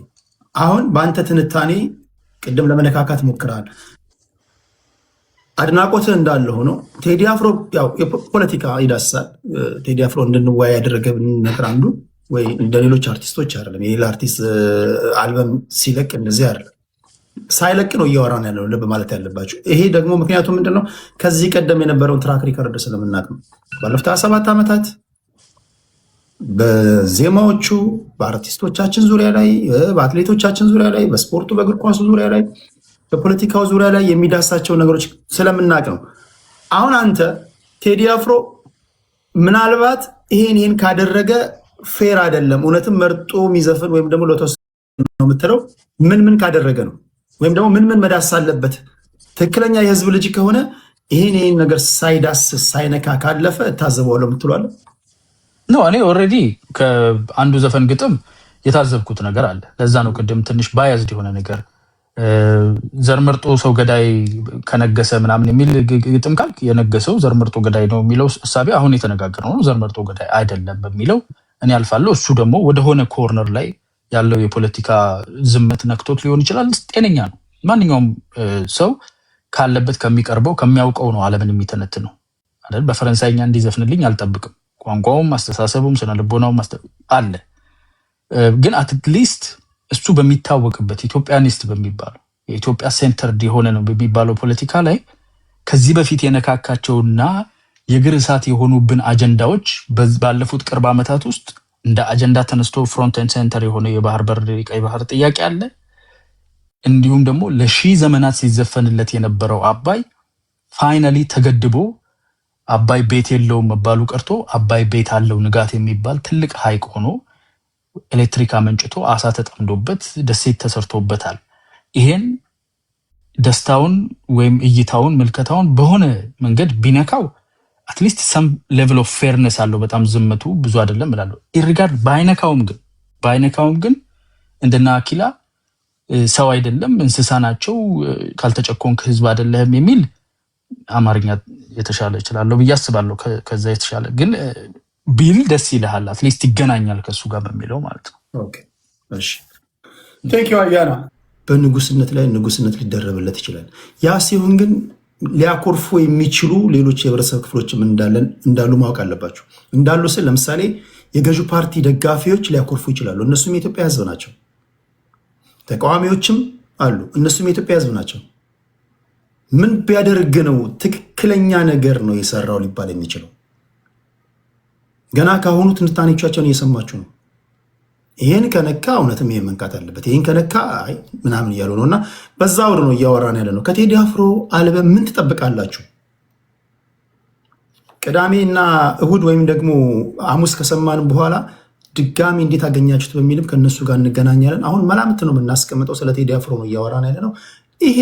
Speaker 1: አሁን በአንተ ትንታኔ ቅድም ለመነካካት ሞክረሃል። አድናቆትህ እንዳለ ሆኖ ቴዲ አፍሮ ያው የፖለቲካ ይዳስሳል። ቴዲ አፍሮ እንድንወያይ ያደረገ ነገር አንዱ ወይ እንደ ሌሎች አርቲስቶች አይደለም። የሌላ አርቲስት አልበም ሲለቅ እንደዚህ አይደለም፣ ሳይለቅ ነው እያወራን ያለው። ልብ ማለት ያለባቸው ይሄ ደግሞ ምክንያቱ ምንድነው? ከዚህ ቀደም የነበረውን ትራክ ሪከርድ ስለምናውቅ ነው። ባለፉት 27 ዓመታት በዜማዎቹ በአርቲስቶቻችን ዙሪያ ላይ፣ በአትሌቶቻችን ዙሪያ ላይ፣ በስፖርቱ በእግር ኳሱ ዙሪያ ላይ፣ በፖለቲካው ዙሪያ ላይ የሚዳሳቸው ነገሮች ስለምናውቅ ነው። አሁን አንተ ቴዲ አፍሮ ምናልባት ይሄን ካደረገ ፌር አይደለም፣ እውነትም መርጦ የሚዘፍን ወይም ደግሞ ለተወሰነ ነው የምትለው ምን ካደረገ ነው? ወይም ደግሞ ምን መዳስ አለበት? ትክክለኛ የህዝብ ልጅ ከሆነ ይሄን ነገር ሳይዳስ ሳይነካ ካለፈ እታዘበዋለሁ የምትሏለ?
Speaker 6: እኔ ኦልሬዲ ከአንዱ ዘፈን ግጥም የታዘብኩት ነገር አለ። ለዛ ነው ቅድም ትንሽ ባያዝድ የሆነ ነገር ዘርመርጦ ሰው ገዳይ ከነገሰ ምናምን የሚል ግጥም ካልክ የነገሰው ዘርመርጦ ገዳይ ነው የሚለው እሳቤ አሁን የተነጋገረው ነው። ዘርመርጦ ገዳይ አይደለም በሚለው እኔ አልፋለሁ። እሱ ደግሞ ወደሆነ ኮርነር ላይ ያለው የፖለቲካ ዝመት ነክቶት ሊሆን ይችላል። ጤነኛ ነው። ማንኛውም ሰው ካለበት ከሚቀርበው ከሚያውቀው ነው ዓለምን የሚተነትነው አይደል? በፈረንሳይኛ እንዲዘፍንልኝ አልጠብቅም። ቋንቋውም አስተሳሰቡም ስነልቦናውም አለ። ግን አትሊስት እሱ በሚታወቅበት ኢትዮጵያኒስት በሚባለው የኢትዮጵያ ሴንተርድ የሆነ ነው በሚባለው ፖለቲካ ላይ ከዚህ በፊት የነካካቸውና የግር እሳት የሆኑብን አጀንዳዎች ባለፉት ቅርብ ዓመታት ውስጥ እንደ አጀንዳ ተነስቶ ፍሮንት ኤንድ ሴንተር የሆነ የባህር በር ቀይ ባህር ጥያቄ አለ። እንዲሁም ደግሞ ለሺህ ዘመናት ሲዘፈንለት የነበረው አባይ ፋይናሊ ተገድቦ አባይ ቤት የለውም መባሉ ቀርቶ አባይ ቤት አለው ንጋት የሚባል ትልቅ ሐይቅ ሆኖ ኤሌክትሪክ አመንጭቶ አሳ ተጠምዶበት ደሴት ተሰርቶበታል። ይሄን ደስታውን ወይም እይታውን ምልከታውን በሆነ መንገድ ቢነካው አትሊስት ሰም ሌቭል ኦፍ ፌርነስ አለው። በጣም ዝመቱ ብዙ አይደለም እላለሁ። ኢሪጋርድ ባይነካውም ግን እንደና አኪላ ሰው አይደለም እንስሳ ናቸው ካልተጨቆንክ ህዝብ አይደለም የሚል አማርኛ የተሻለ ይችላል ብዬ አስባለሁ። ከዛ የተሻለ ግን ቢል ደስ ይልሃል። አትሊስት ይገናኛል ከሱ ጋር በሚለው ማለት ነው።
Speaker 1: ኦኬ እሺ፣ ቴንክ ዩ አያና። በንጉስነት ላይ ንጉስነት ሊደረብለት ይችላል። ያ ሲሆን ግን ሊያኮርፉ የሚችሉ ሌሎች የህብረተሰብ ክፍሎችም እንዳሉ ማወቅ አለባቸው። እንዳሉ ስል ለምሳሌ የገዢው ፓርቲ ደጋፊዎች ሊያኮርፉ ይችላሉ። እነሱም የኢትዮጵያ ህዝብ ናቸው። ተቃዋሚዎችም አሉ፣ እነሱም የኢትዮጵያ ህዝብ ናቸው። ምን ቢያደርግ ነው ትክክለኛ ነገር ነው የሰራው ሊባል የሚችለው? ገና ካሁኑ ትንታኔዎቻቸውን እየሰማችሁ ነው። ይሄን ከነካ እውነትም ይሄን መንካት አለበት፣ ይሄን ከነካ ምናምን እያሉ ነው። እና በዛ ወደ ነው እያወራን ያለ ነው። ከቴዲ አፍሮ አልበም ምን ትጠብቃላችሁ? ቅዳሜ እና እሁድ ወይም ደግሞ ሐሙስ ከሰማን በኋላ ድጋሚ እንዴት አገኛችሁት በሚልም ከነሱ ጋር እንገናኛለን። አሁን መላምት ነው የምናስቀምጠው። ስለ ቴዲ አፍሮ ነው እያወራን ያለ ነው። ይሄ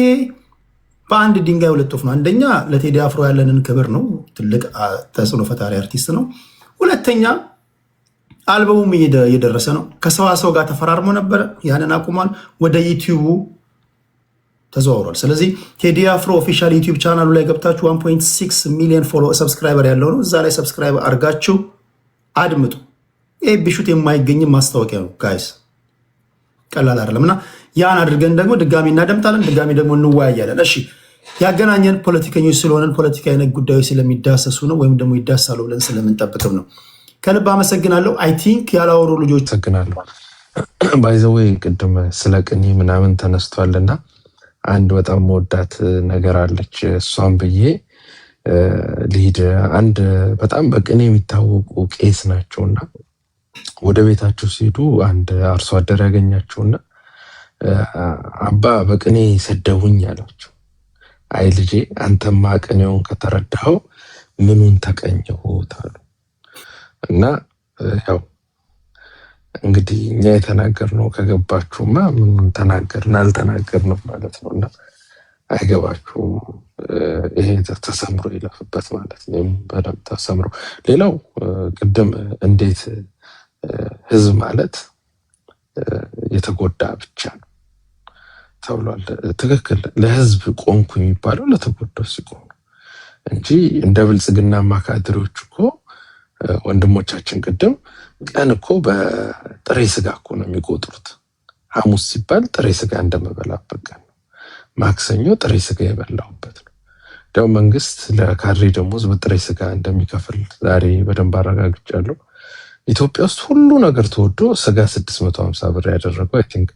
Speaker 1: በአንድ ድንጋይ ሁለት ወፍ ነው። አንደኛ ለቴዲ አፍሮ ያለንን ክብር ነው። ትልቅ ተጽዕኖ ፈጣሪ አርቲስት ነው። ሁለተኛ አልበሙም እየደረሰ ነው። ከሰዋሰው ጋር ተፈራርሞ ነበረ፣ ያንን አቁሟል። ወደ ዩቲዩቡ ተዘዋውሯል። ስለዚህ ቴዲ አፍሮ ኦፊሻል ዩቲዩብ ቻናሉ ላይ ገብታችሁ 1.6 ሚሊዮን ሰብስክራይበር ያለው ነው። እዛ ላይ ሰብስክራይብ አድርጋችሁ አድምጡ። ይህ ቢሹት የማይገኝም ማስታወቂያ ነው ጋይስ። ቀላል አይደለም እና ያን አድርገን ደግሞ ድጋሚ እናደምጣለን፣ ድጋሚ ደግሞ እንወያያለን። እሺ ያገናኘን ፖለቲከኞች ስለሆነን ፖለቲካ አይነት ጉዳዮች ስለሚዳሰሱ ነው ወይም ደግሞ ይዳሳሉ ብለን ስለምንጠብቅም ነው። ከልብ አመሰግናለሁ። አይ ቲንክ ያላወሩ ልጆች
Speaker 5: አመሰግናለሁ። ባይዘዌይ ቅድም ስለ ቅኔ ምናምን ተነስቷልና አንድ በጣም መወዳት ነገር አለች። እሷን ብዬ ልሂድ። አንድ በጣም በቅኔ የሚታወቁ ቄስ ናቸውና ወደ ቤታቸው ሲሄዱ አንድ አርሶ አደር ያገኛቸውና አባ በቅኔ ሰደቡኝ አላቸው። አይ ልጄ አንተማ ቅኔውን ከተረዳኸው ምኑን ተቀኘሁት አሉ። እና ያው እንግዲህ እኛ የተናገርነው ከገባችሁማ ምኑን ተናገርን አልተናገርንም ማለት ነው። እና አይገባችሁም። ይሄ ተሰምሮ ይለፍበት ማለት ነው። በደንብ ተሰምሮ። ሌላው ቅድም እንዴት ህዝብ ማለት የተጎዳ ብቻ ነው ተብሏል። ትክክል። ለህዝብ ቆምኩ የሚባለው ለተጎዳው ሲቆም እንጂ እንደ ብልጽግናማ ካድሬዎች እኮ ወንድሞቻችን ቅድም ቀን እኮ በጥሬ ስጋ እኮ ነው የሚቆጥሩት። ሐሙስ ሲባል ጥሬ ስጋ እንደመበላበት ቀን ነው። ማክሰኞ ጥሬ ስጋ የበላሁበት ነው። ደግሞ መንግስት ለካድሬ ደሞዝ በጥሬ ስጋ እንደሚከፍል ዛሬ በደንብ አረጋግጫለሁ። ኢትዮጵያ ውስጥ ሁሉ ነገር ተወዶ ስጋ 650 ብር ያደረገው አይ ቲንክ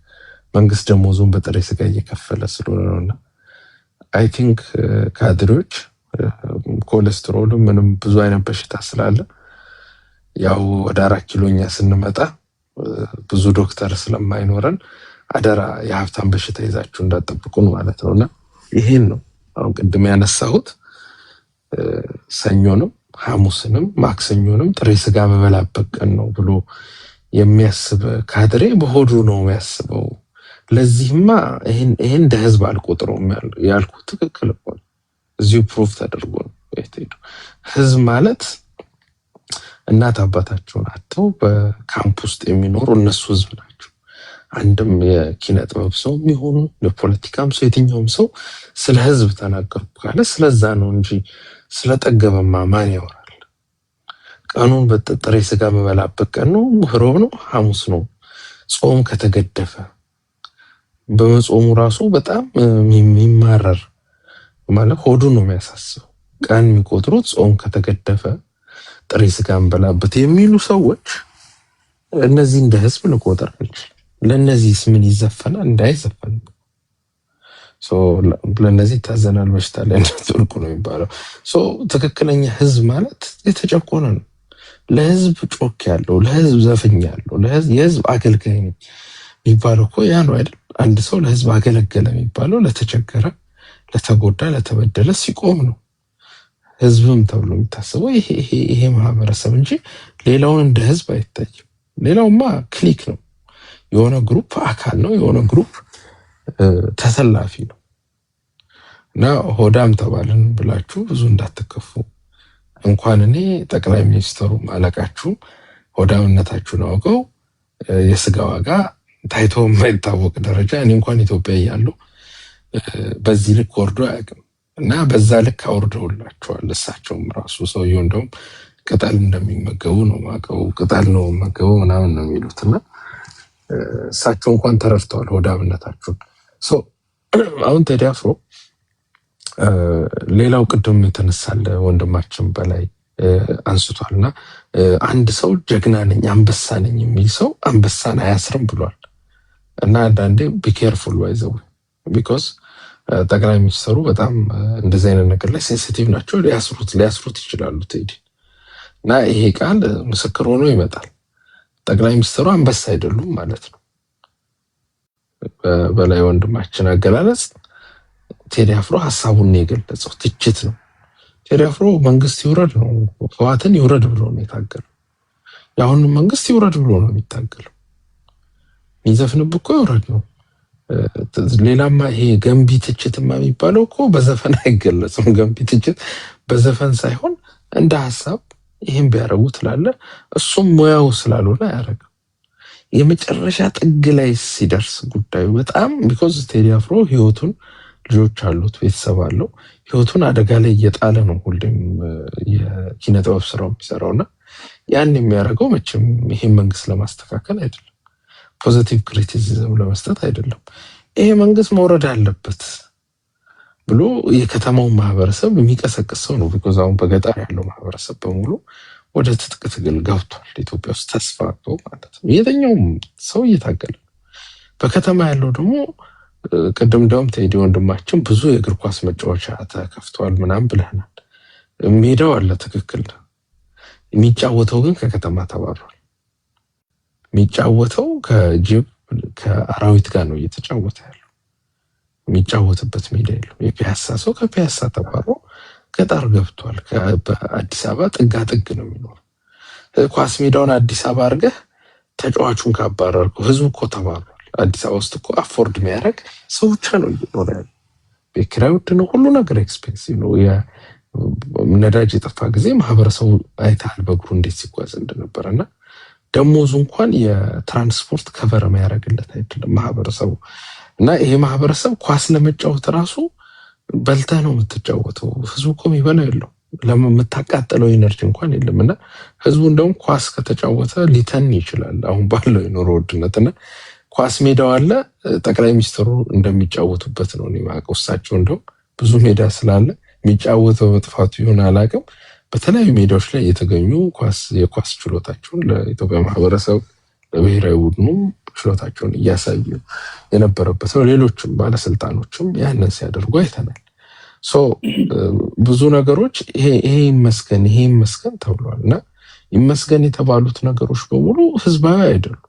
Speaker 5: መንግስት ደሞዙን በጥሬ ስጋ እየከፈለ ስለሆነ ነውና አይ ቲንክ ካድሬዎች ኮሌስትሮል ምንም ብዙ አይነት በሽታ ስላለ ያው ወደ 4 ኪሎኛ ስንመጣ ብዙ ዶክተር ስለማይኖረን አደራ የሀብታም በሽታ ይዛችሁ እንዳትጠብቁን ማለት ነውና ይሄን ነው አሁን ቅድም ያነሳሁት። ሰኞንም ሐሙስንም ማክሰኞንም ጥሬ ስጋ መበላበት ቀን ነው ብሎ የሚያስብ ካድሬ በሆዱ ነው የሚያስበው። ለዚህማ ይሄን እንደ ህዝብ አልቆጥረውም ያልኩት ትክክል ነው። እዚሁ ፕሩፍ ተደርጎ ነው የተሄደው። ህዝብ ማለት እናት አባታቸውን አጥተው በካምፕ ውስጥ የሚኖሩ እነሱ ህዝብ ናቸው። አንድም የኪነ ጥበብ ሰው የሚሆኑ የፖለቲካም ሰው የትኛውም ሰው ስለ ህዝብ ተናገርኩ ካለ ስለዛ ነው እንጂ ስለጠገበማ ማን ያወራል? ቀኑን በጥሬ ስጋ መበላበት ቀን ነው፣ ሮብ ነው፣ ሐሙስ ነው። ጾም ከተገደፈ በመጾሙ ራሱ በጣም የሚማረር ማለት ሆዱን ነው የሚያሳስበው። ቀን የሚቆጥሩት ጾም ከተገደፈ ጥሬ ስጋ እንበላበት የሚሉ ሰዎች እነዚህ እንደ ህዝብ ልቆጥር አንችል። ለነዚህስ ምን ይዘፈናል? እንዳይዘፈን ለነዚህ ታዘናል በሽታ ላይ እንደጥልቁ ነው የሚባለው። ትክክለኛ ህዝብ ማለት የተጨቆነ ነው። ለህዝብ ጮክ ያለው፣ ለህዝብ ዘፍኝ ያለው፣ የህዝብ አገልጋይ ነው የሚባለው እኮ ያ ነው አይደል? አንድ ሰው ለህዝብ አገለገለ የሚባለው ለተቸገረ፣ ለተጎዳ፣ ለተበደለ ሲቆም ነው። ህዝብም ተብሎ የሚታሰበው ይሄ ማህበረሰብ እንጂ ሌላውን እንደ ህዝብ አይታይም። ሌላውማ ክሊክ ነው፣ የሆነ ግሩፕ አካል ነው፣ የሆነ ግሩፕ ተሰላፊ ነው። እና ሆዳም ተባልን ብላችሁ ብዙ እንዳትከፉ። እንኳን እኔ ጠቅላይ ሚኒስትሩ አለቃችሁም ሆዳምነታችሁን አውቀው የስጋ ዋጋ ታይቶ የማይታወቅ ደረጃ እኔ እንኳን ኢትዮጵያ እያለሁ በዚህ ልክ ወርዶ አያውቅም። እና በዛ ልክ አውርደውላቸዋል። እሳቸውም ራሱ ሰውየው እንደውም ቅጠል እንደሚመገቡ ነው ማቀው፣ ቅጠል ነው መገቡ ምናምን ነው የሚሉትና እሳቸው እንኳን ተረድተዋል ሆዳምነታችሁን። አሁን ቴዲ አፍሮ ሌላው ቅድም የተነሳለ ወንድማችን በላይ አንስቷልና አንድ ሰው ጀግና ነኝ አንበሳ ነኝ የሚል ሰው አንበሳን አያስርም ብሏል። እና አንዳንዴ ቢኬርፉል ባይዘው ቢኮዝ ጠቅላይ ሚኒስትሩ በጣም እንደዚህ አይነት ነገር ላይ ሴንሲቲቭ ናቸው። ሊያስሩት ይችላሉ ቴዲ። እና ይሄ ቃል ምስክር ሆኖ ይመጣል። ጠቅላይ ሚኒስትሩ አንበሳ አይደሉም ማለት ነው። በላይ ወንድማችን አገላለጽ ቴዲ አፍሮ ሀሳቡን የገለጸው ትችት ነው። ቴዲ አፍሮ መንግስት ይውረድ ነው፣ ህወሓትን ይውረድ ብሎ ነው የታገለው። የአሁኑ መንግስት ይውረድ ብሎ ነው የሚታገለው። የሚዘፍንብ እኮ ይውረድ ነው። ሌላማ ይሄ ገንቢ ትችትማ የሚባለው እኮ በዘፈን አይገለጽም። ገንቢ ትችት በዘፈን ሳይሆን እንደ ሀሳብ ይህም ቢያደርጉ ትላለ። እሱም ሙያው ስላልሆነ አያደርግም። የመጨረሻ ጥግ ላይ ሲደርስ ጉዳዩ በጣም ቢኮዝ ቴዲ አፍሮ ህይወቱን ልጆች አሉት፣ ቤተሰብ አለው። ህይወቱን አደጋ ላይ እየጣለ ነው ሁሌም የኪነ ጥበብ ስራው የሚሰራውና ያን የሚያደርገው መቼም ይሄን መንግስት ለማስተካከል አይደለም። ፖዚቲቭ ክሪቲሲዝም ለመስጠት አይደለም። ይሄ መንግስት መውረድ አለበት ብሎ የከተማውን ማህበረሰብ የሚቀሰቅስ ሰው ነው። ቢኮዝ አሁን በገጠር ያለው ማህበረሰብ በሙሉ ወደ ትጥቅ ትግል ገብቷል። ኢትዮጵያ ውስጥ ተስፋ ማለት ነው። የትኛውም ሰው እየታገለ ነው። በከተማ ያለው ደግሞ ቅድም እንደውም ቴዲ ወንድማችን ብዙ የእግር ኳስ መጫወቻ ተከፍቷል ምናምን ብለናል። ሜዳው አለ ትክክል። የሚጫወተው ግን ከከተማ ተባሯል። የሚጫወተው ከጅብ ከአራዊት ጋር ነው እየተጫወተ ያለው። የሚጫወትበት ሜዳ የለው። የፒያሳ ሰው ከፒያሳ ተባሮ ገጠር ገብቷል። በአዲስ አበባ ጥጋ ጥግ ነው የሚኖር። ኳስ ሜዳውን አዲስ አበባ አድርገህ ተጫዋቹን ካባረርከው ህዝቡ እኮ ተባሯል። አዲስ አበባ ውስጥ እኮ አፎርድ የሚያደርግ ሰው ብቻ ነው እየኖረ ያለ። ቤት ኪራይ ውድ ነው፣ ሁሉ ነገር ኤክስፔንሲቭ ነው። ነዳጅ የጠፋ ጊዜ ማህበረሰቡ አይተሃል በእግሩ እንዴት ሲጓዝ እንደነበረ እና ደሞዙ እንኳን የትራንስፖርት ከቨር የሚያደርግለት አይደለም ማህበረሰቡ። እና ይሄ ማህበረሰብ ኳስ ለመጫወት ራሱ በልተህ ነው የምትጫወተው። ህዝቡ እኮ የሚበላው የለው፣ ለምታቃጠለው ኢነርጂ እንኳን የለም። እና ህዝቡ እንደውም ኳስ ከተጫወተ ሊተን ይችላል አሁን ባለው የኑሮ ውድነት። እና ኳስ ሜዳው አለ፣ ጠቅላይ ሚኒስትሩ እንደሚጫወቱበት ነው እኔ የማውቀው። እሳቸው እንደውም ብዙ ሜዳ ስላለ የሚጫወተው መጥፋቱ ይሆን አላውቅም፣ በተለያዩ ሜዳዎች ላይ የተገኙ የኳስ ችሎታቸውን ለኢትዮጵያ ማህበረሰብ ለብሔራዊ ቡድኑም ችሎታቸውን እያሳዩ የነበረበት ነው። ሌሎችም ባለስልጣኖችም ያንን ሲያደርጉ አይተናል። ብዙ ነገሮች ይሄ ይመስገን ተብሏል። እና ይመስገን የተባሉት ነገሮች በሙሉ ህዝባዊ አይደሉም።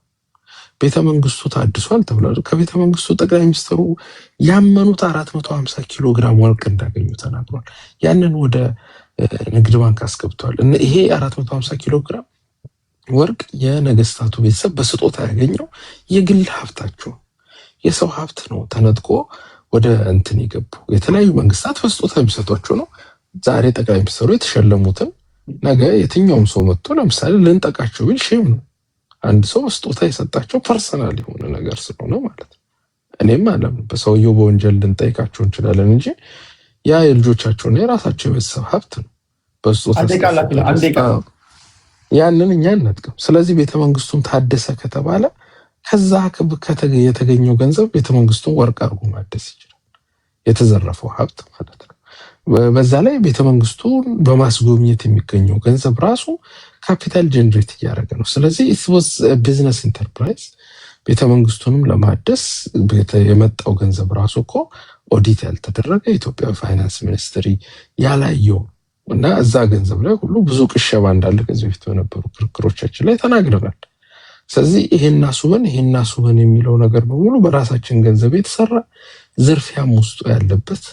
Speaker 5: ቤተመንግስቱ ታድሷል ተብሏል። ከቤተመንግስቱ ጠቅላይ ሚኒስትሩ ያመኑት 450 ኪሎ ግራም ወርቅ እንዳገኙ ተናግሯል። ያንን ወደ ንግድ ባንክ አስገብቷል። ይሄ 450 ኪሎ ግራም ወርቅ የነገስታቱ ቤተሰብ በስጦታ ያገኘው የግል ሀብታቸው የሰው ሀብት ነው። ተነጥቆ ወደ እንትን የገቡ የተለያዩ መንግስታት በስጦታ የሚሰጧቸው ነው። ዛሬ ጠቅላይ ሚኒስትሩ የተሸለሙትን ነገ የትኛውም ሰው መጥቶ ለምሳሌ ልንጠቃቸው ቢል ሼም ነው። አንድ ሰው በስጦታ የሰጣቸው ፐርሰናል የሆነ ነገር ስለሆነ ማለት ነው። እኔም አለም በሰውየው በወንጀል ልንጠይቃቸው እንችላለን እንጂ ያ የልጆቻቸውና የራሳቸው የቤተሰብ ሀብት ነው። በስጦታ ያንን እኛ አንነጥቅም። ስለዚህ ቤተመንግስቱን ታደሰ ከተባለ ከዛ የተገኘው ገንዘብ ቤተመንግስቱን ወርቅ አድርጎ ማደስ ይችላል። የተዘረፈው ሀብት ማለት ነው። በዛ ላይ ቤተመንግስቱን በማስጎብኘት የሚገኘው ገንዘብ ራሱ ካፒታል ጀነሬት እያደረገ ነው። ስለዚህ ቢዝነስ ኢንተርፕራይዝ ቤተመንግስቱንም ለማደስ የመጣው ገንዘብ ራሱ እኮ ኦዲት ያልተደረገ የኢትዮጵያ ፋይናንስ ሚኒስትሪ ያላየው እና እዛ ገንዘብ ላይ ሁሉ ብዙ ቅሸባ እንዳለ ከዚህ በፊት በነበሩ ክርክሮቻችን ላይ ተናግረናል። ስለዚህ ይሄና ሱበን የሚለው ነገር በሙሉ በራሳችን ገንዘብ የተሰራ ዝርፊያም ውስጡ ያለበት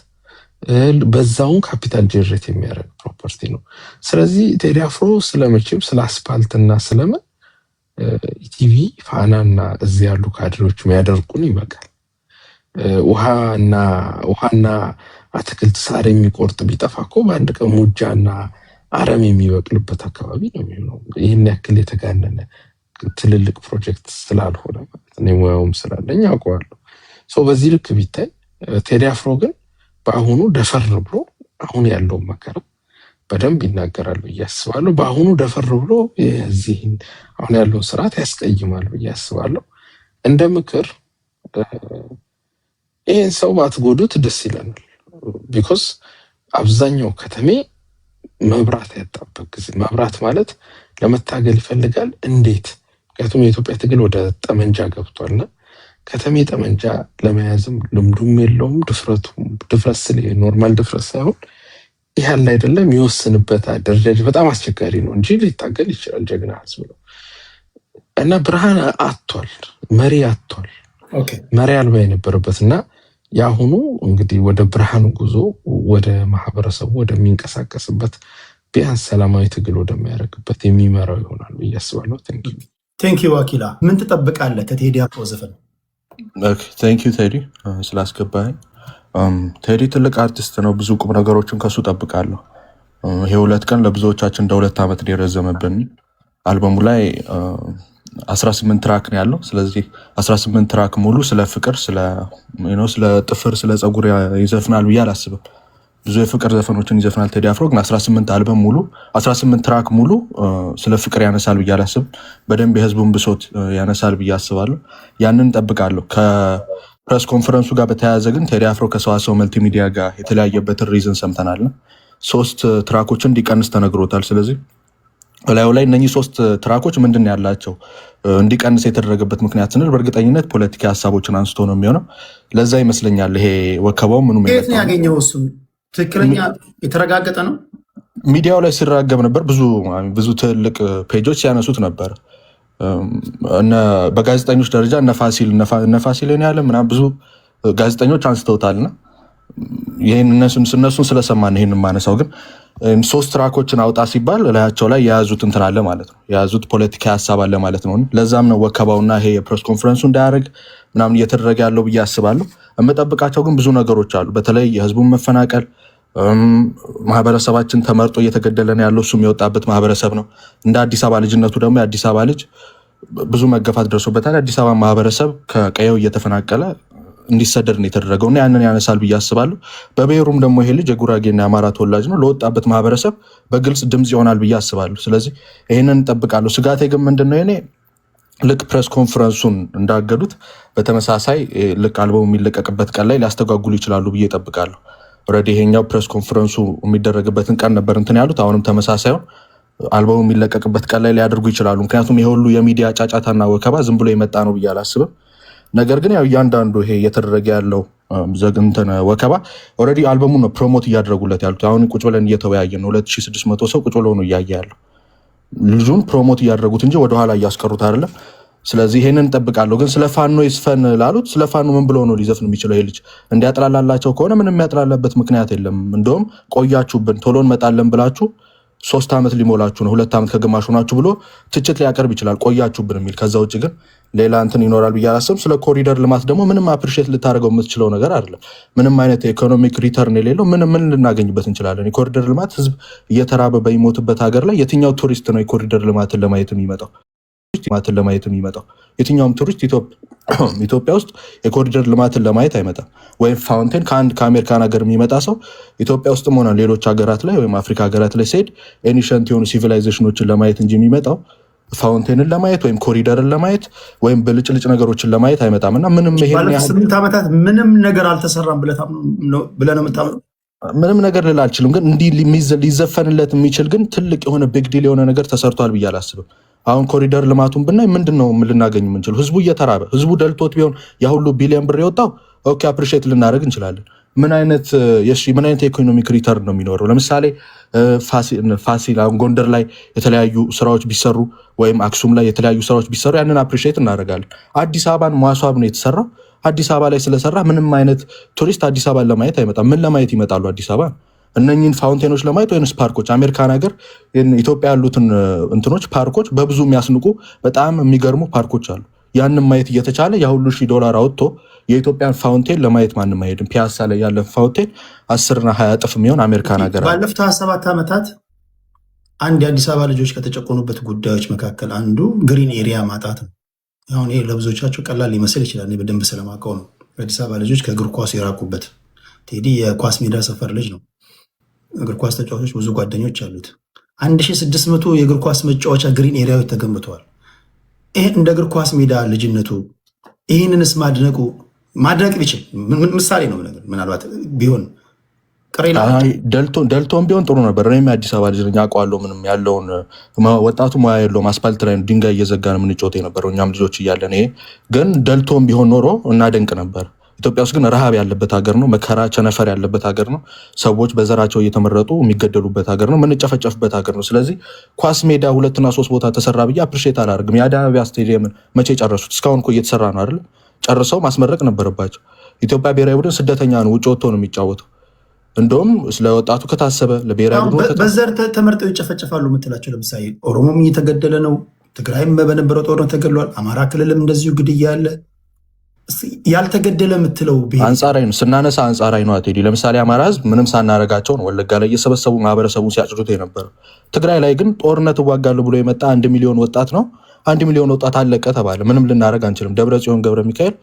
Speaker 5: በዛውን ካፒታል ጀነሬት የሚያደርግ ፕሮፐርቲ ነው። ስለዚህ ቴዲ አፍሮ ስለመቼም ስለ አስፓልትና ስለምን ኢቲቪ ፋናና እዚህ ያሉ ካድሬዎች የሚያደርጉን ይበቃል። ውሃና አትክልት ሳር የሚቆርጥ ቢጠፋ እኮ በአንድ ቀን ሙጃና አረም የሚበቅልበት አካባቢ ነው የሚሆነው። ይህን ያክል የተጋነነ ትልልቅ ፕሮጀክት ስላልሆነ ማለት ነው። ሙያውም ስላለኝ አውቀዋለሁ። በዚህ ልክ ቢታይ ቴዲ አፍሮ ግን በአሁኑ ደፈር ብሎ አሁን ያለውን መከራ በደንብ ይናገራል ብዬ አስባለሁ። በአሁኑ ደፈር ብሎ የዚህን አሁን ያለውን ስርዓት ያስቀይማል ብዬ አስባለሁ። እንደ ምክር ይህን ሰው ባትጎዱት ደስ ይለናል። ቢኮዝ አብዛኛው ከተሜ መብራት ያጣበት ጊዜ፣ መብራት ማለት ለመታገል ይፈልጋል። እንዴት? ምክንያቱም የኢትዮጵያ ትግል ወደ ጠመንጃ ገብቷልና ከተሜ ጠመንጃ ለመያዝም ልምዱም የለውም። ድፍረት ስል ኖርማል ድፍረት ሳይሆን ይህ ያለ አይደለም። የሚወስንበት አደረጃጀት በጣም አስቸጋሪ ነው እንጂ ሊታገል ይችላል ጀግና ህዝብ ነው። እና ብርሃን አጥቷል፣ መሪ አጥቷል። መሪ አልባ የነበረበት እና የአሁኑ እንግዲህ ወደ ብርሃኑ ጉዞ ወደ ማህበረሰቡ ወደሚንቀሳቀስበት ቢያንስ ሰላማዊ ትግል ወደሚያደርግበት የሚመራው ይሆናል ብዬ አስባለሁ።
Speaker 1: ቴንኪው አኪላ። ምን ትጠብቃለህ ከቴዲ አፍሮ ዘፈን?
Speaker 7: ቴንኪው ቴዲ ስላስገባኝ። ቴዲ ትልቅ አርቲስት ነው። ብዙ ቁም ነገሮችን ከሱ ጠብቃለሁ። ይሄ 2 ቀን ለብዙዎቻችን እንደ 2 ዓመት የረዘመብን። አልበሙ ላይ 18 ትራክ ነው ያለው። ስለዚህ 18 ትራክ ሙሉ ስለ ፍቅር፣ ስለ ጥፍር፣ ስለ ፀጉር ይዘፍናል ብዬ አላስብም። ብዙ የፍቅር ዘፈኖችን ይዘፍናል ቴዲ አፍሮ። ግን 18 አልበም ሙሉ 18 ትራክ ሙሉ ስለ ፍቅር ያነሳል ብዬ አላስብም። በደንብ የህዝቡን ብሶት ያነሳል ብዬ አስባለሁ። ያንን እንጠብቃለሁ። ከፕሬስ ኮንፈረንሱ ጋር በተያያዘ ግን ቴዲ አፍሮ ከሰዋሰው መልቲሚዲያ ጋር የተለያየበትን ሪዝን ሰምተናል። 3 ትራኮችን እንዲቀንስ ተነግሮታል። ስለዚህ በላዩ ላይ እነኚህ 3 ትራኮች ምንድን ያላቸው እንዲቀንስ የተደረገበት ምክንያት ስንል በእርግጠኝነት ፖለቲካ ሀሳቦችን አንስቶ ነው የሚሆነው። ለዛ ይመስለኛል ይሄ ወከባው ምኑ
Speaker 1: ያገኘው እሱም ትክክለኛ የተረጋገጠ ነው።
Speaker 7: ሚዲያው ላይ ሲራገብ ነበር። ብዙ ትልቅ ፔጆች ሲያነሱት ነበር። በጋዜጠኞች ደረጃ እነ ፋሲል ያለ ምናምን ብዙ ጋዜጠኞች አንስተውታልና እነሱን ስለሰማን ይህን ማነሳው። ግን 3 ትራኮችን አውጣ ሲባል ላያቸው ላይ የያዙት እንትን አለ ማለት ነው። የያዙት ፖለቲካ ሀሳብ አለ ማለት ነው። ለዛም ነው ወከባውና ይሄ የፕሬስ ኮንፈረንሱ እንዳያደርግ ምናምን እየተደረገ ያለው ብዬ አስባለሁ። የምጠብቃቸው ግን ብዙ ነገሮች አሉ። በተለይ የህዝቡን መፈናቀል፣ ማህበረሰባችን ተመርጦ እየተገደለ ነው ያለው። እሱም የወጣበት ማህበረሰብ ነው። እንደ አዲስ አበባ ልጅነቱ ደግሞ የአዲስ አበባ ልጅ ብዙ መገፋት ደርሶበታል። የአዲስ አበባ ማህበረሰብ ከቀየው እየተፈናቀለ እንዲሰደድ ነው የተደረገው እና ያንን ያነሳል ብዬ አስባለሁ። በብሔሩም ደግሞ ይሄ ልጅ የጉራጌና የአማራ ተወላጅ ነው። ለወጣበት ማህበረሰብ በግልጽ ድምፅ ይሆናል ብዬ አስባለሁ። ስለዚህ ይህንን እንጠብቃለሁ። ስጋቴ ግን ምንድነው የኔ ልክ ፕሬስ ኮንፈረንሱን እንዳገዱት በተመሳሳይ ልክ አልበሙ የሚለቀቅበት ቀን ላይ ሊያስተጓጉሉ ይችላሉ ብዬ እጠብቃለሁ። ኦልሬዲ ይሄኛው ፕሬስ ኮንፈረንሱ የሚደረግበትን ቀን ነበር እንትን ያሉት። አሁንም ተመሳሳዩን አልበሙ የሚለቀቅበት ቀን ላይ ሊያደርጉ ይችላሉ። ምክንያቱም ይሄ ሁሉ የሚዲያ ጫጫታና ወከባ ዝም ብሎ የመጣ ነው ብዬ አላስብም። ነገር ግን ያው እያንዳንዱ ይሄ እየተደረገ ያለው ዘግንተን ወከባ ኦልሬዲ አልበሙ ነው ፕሮሞት እያደረጉለት ያሉት። አሁን ቁጭ ብለን እየተወያየን ነው። 2600 ሰው ቁጭ ብሎ ነው እያየ ያለው። ልጁን ፕሮሞት እያደረጉት እንጂ ወደኋላ እያስቀሩት አይደለም። ስለዚህ ይሄንን እንጠብቃለሁ። ግን ስለ ፋኖ ይስፈን ላሉት ስለ ፋኖ ምን ብሎ ነው ሊዘፍን የሚችለው? ይሄ ልጅ እንዲያጥላላላቸው ከሆነ ምንም የሚያጥላላበት ምክንያት የለም። እንደውም ቆያችሁብን፣ ቶሎ እንመጣለን ብላችሁ 3 ዓመት ሊሞላችሁ ነው፣ 2 ዓመት ከግማሽ ሆናችሁ ብሎ ትችት ሊያቀርብ ይችላል፣ ቆያችሁብን የሚል። ከዛ ውጭ ግን ሌላ እንትን ይኖራል ብዬ አላስብም። ስለ ኮሪደር ልማት ደግሞ ምንም አፕሪሼት ልታደርገው የምትችለው ነገር አይደለም። ምንም አይነት የኢኮኖሚክ ሪተርን የሌለው ምን ልናገኝበት እንችላለን? የኮሪደር ልማት ህዝብ እየተራበ በሚሞትበት ሀገር ላይ የትኛው ቱሪስት ነው የኮሪደር ልማትን ለማየት የሚመጣው? የትኛውም ቱሪስት ኢትዮጵያ ውስጥ የኮሪደር ልማትን ለማየት አይመጣም። ወይም ፋውንቴን ከአሜሪካን ሀገር የሚመጣ ሰው ኢትዮጵያ ውስጥም ሆነ ሌሎች ሀገራት ላይ ወይም አፍሪካ ሀገራት ላይ ሲሄድ ኤኒሸንት የሆኑ ሲቪላይዜሽኖችን ለማየት እንጂ የሚመጣው ፋውንቴንን ለማየት ወይም ኮሪደርን ለማየት ወይም ብልጭልጭ ነገሮችን ለማየት አይመጣም። እና ምንም ይሄን
Speaker 1: 8 ዓመታት ምንም ነገር አልተሰራም ብለህ ነው የምታምነው?
Speaker 7: ምንም ነገር ልል አልችልም። ግን እንዲህ ሊዘፈንለት የሚችል ግን ትልቅ የሆነ ቢግ ዲል የሆነ ነገር ተሰርቷል ብዬ አላስብም። አሁን ኮሪደር ልማቱን ብናይ ምንድን ነው ልናገኝ የምንችለው? ህዝቡ እየተራበ ህዝቡ ደልቶት ቢሆን ያሁሉ ቢሊዮን ብር የወጣው ኦኬ አፕሪሼት ልናደርግ እንችላለን። ምን አይነት የኢኮኖሚክ ሪተርን ነው የሚኖረው? ለምሳሌ ፋሲል አሁን ጎንደር ላይ የተለያዩ ስራዎች ቢሰሩ ወይም አክሱም ላይ የተለያዩ ስራዎች ቢሰሩ ያንን አፕሪሼት እናደርጋለን። አዲስ አበባን ማስዋብ ነው የተሰራው። አዲስ አበባ ላይ ስለሰራ ምንም አይነት ቱሪስት አዲስ አበባን ለማየት አይመጣም። ምን ለማየት ይመጣሉ አዲስ አበባ? እነኝን ፋውንቴኖች ለማየት ወይንስ ፓርኮች? አሜሪካን ሀገር ኢትዮጵያ ያሉትን እንትኖች ፓርኮች በብዙ የሚያስንቁ በጣም የሚገርሙ ፓርኮች አሉ። ያንን ማየት እየተቻለ የሁሉ $1000 አውጥቶ የኢትዮጵያን ፋውንቴን ለማየት ማንም አይሄድም። ፒያሳ ላይ ያለ ፋውንቴን 10 እና 20 እጥፍ የሚሆን አሜሪካን ሀገር
Speaker 1: ባለፉት 27 ዓመታት አንድ የአዲስ አበባ ልጆች ከተጨቆኑበት ጉዳዮች መካከል አንዱ ግሪን ኤሪያ ማጣት ነው። አሁን ይሄ ለብዙዎቻቸው ቀላል ሊመስል ይችላል። እኔ በደንብ ስለማውቀው ነው። የአዲስ አበባ ልጆች ከእግር ኳስ የራቁበት። ቴዲ የኳስ ሜዳ ሰፈር ልጅ ነው። እግር ኳስ ተጫዋቾች ብዙ ጓደኞች አሉት። 1600 የእግር ኳስ መጫወቻ ግሪን ኤሪያዎች ተገንብተዋል። ይሄ እንደ እግር ኳስ ሜዳ ልጅነቱ ይህንንስ ማድነቅ ቢችል ምሳሌ ነው ነገር ምናልባት ቢሆን
Speaker 7: ደልቶን ቢሆን ጥሩ ነበር። እኔም የአዲስ አበባ ልጅ አውቀዋለሁ። ምንም ያለውን ወጣቱ ሙያ የለውም። አስፓልት ላይ ድንጋይ እየዘጋ ነው የምንጫወት የነበረው እኛም ልጆች እያለን። ይሄ ግን ደልቶን ቢሆን ኖሮ እናደንቅ ነበር። ኢትዮጵያ ውስጥ ግን ረሃብ ያለበት ሀገር ነው። መከራ ቸነፈር ያለበት ሀገር ነው። ሰዎች በዘራቸው እየተመረጡ የሚገደሉበት ሀገር ነው። የምንጨፈጨፍበት ሀገር ነው። ስለዚህ ኳስ ሜዳ 2 እና 3 ቦታ ተሰራ ብዬ አፕሪሼት አላደርግም። የአዲስ አበባ ስቴዲየምን መቼ ጨረሱት? እስካሁን እኮ እየተሰራ ነው አይደል? ጨርሰው ማስመረቅ ነበረባቸው። ኢትዮጵያ ብሔራዊ ቡድን ስደተኛ ነው፣ ውጭ ወጥቶ ነው የሚጫወተው። እንደውም ስለ ወጣቱ ከታሰበ ለብሔራዊ ቡድን
Speaker 1: በዘር ተመርጠው ይጨፈጨፋሉ የምትላቸው ለምሳሌ ኦሮሞም እየተገደለ ነው። ትግራይም በነበረው ጦርነት ተገድሏል። አማራ ክልልም እንደዚሁ ግድያ አለ። ያልተገደለ የምትለው
Speaker 7: አንጻራዊ ነው ስናነሳ አንጻራዊ ነው። ቴዲ ለምሳሌ አማራ ህዝብ ምንም ሳናረጋቸው ነው ወለጋ ላይ እየሰበሰቡ ማህበረሰቡን ሲያጭዱት የነበረው። ትግራይ ላይ ግን ጦርነት እዋጋለሁ ብሎ የመጣ 1 ሚሊዮን ወጣት ነው። 1 ሚሊዮን ወጣት አለቀ ተባለ። ምንም ልናደርግ አንችልም። ደብረ ጽዮን ገብረ ሚካኤል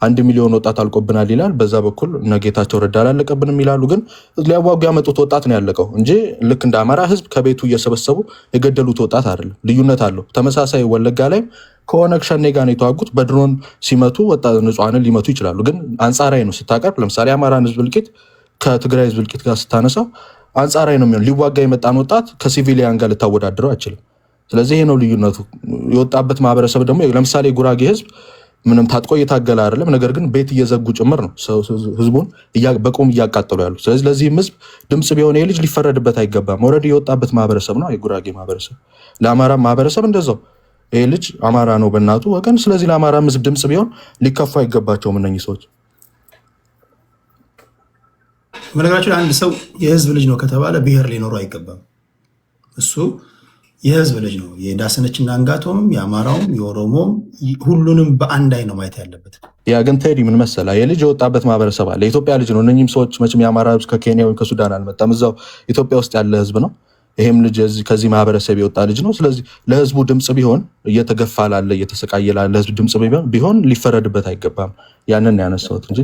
Speaker 7: 1 ሚሊዮን ወጣት አልቆብናል ይላል። በዛ በኩል እነ ጌታቸው ረዳ አላለቀብንም ይላሉ። ግን ሊያዋጉ ያመጡት ወጣት ነው ያለቀው እንጂ ልክ እንደ አማራ ህዝብ ከቤቱ እየሰበሰቡ የገደሉት ወጣት አይደለም። ልዩነት አለው። ተመሳሳይ ወለጋ ላይ ከኦነግ ሸኔ ጋር ነው የተዋጉት። በድሮን ሲመቱ ወጣት ንጹሃንን ሊመቱ ይችላሉ። ግን አንጻራዊ ነው ስታቀርብ። ለምሳሌ የአማራን ህዝብ እልቂት ከትግራይ ህዝብ እልቂት ጋር ስታነሳው አንጻራዊ ነው የሚሆን። ሊዋጋ የመጣን ወጣት ከሲቪሊያን ጋር ልታወዳድረው አይችልም። ስለዚህ ይሄ ነው ልዩነቱ። የወጣበት ማህበረሰብ ደግሞ ለምሳሌ ጉራጌ ህዝብ ምንም ታጥቆ እየታገለ አይደለም። ነገር ግን ቤት እየዘጉ ጭምር ነው ህዝቡን በቁም እያቃጠሉ ያሉ። ስለዚህ ለዚህም ህዝብ ድምፅ ቢሆን ይሄ ልጅ ሊፈረድበት አይገባም። ኦልሬዲ የወጣበት ማህበረሰብ ነው የጉራጌ ማህበረሰብ። ለአማራ ማህበረሰብ እንደዛው ይሄ ልጅ አማራ ነው በእናቱ ወገን። ስለዚህ ለአማራ ህዝብ ድምፅ ቢሆን ሊከፉ አይገባቸውም እነኚህ ሰዎች።
Speaker 1: በነገራችን አንድ ሰው የህዝብ ልጅ ነው ከተባለ ብሔር ሊኖረው አይገባም። እሱ የህዝብ ልጅ ነው። የዳሰነችና አንጋቶም፣ የአማራውም፣ የኦሮሞም ሁሉንም በአንድ አይ ነው ማየት ያለበት።
Speaker 7: ያ ግን ቴዲ ምን መሰለህ፣ የልጅ የወጣበት ማህበረሰብ አለ። የኢትዮጵያ ልጅ ነው። እነኚህም ሰዎች መቼም የአማራ ህዝብ ከኬንያ ወይም ከሱዳን አልመጣም። እዛው ኢትዮጵያ ውስጥ ያለ ህዝብ ነው። ይሄም ልጅ ከዚህ ማህበረሰብ የወጣ ልጅ ነው። ስለዚህ ለህዝቡ ድምፅ ቢሆን እየተገፋ ላለ እየተሰቃየ ላለ ህዝብ ድምፅ ቢሆን ሊፈረድበት አይገባም። ያንን ያነሳሁት እንጂ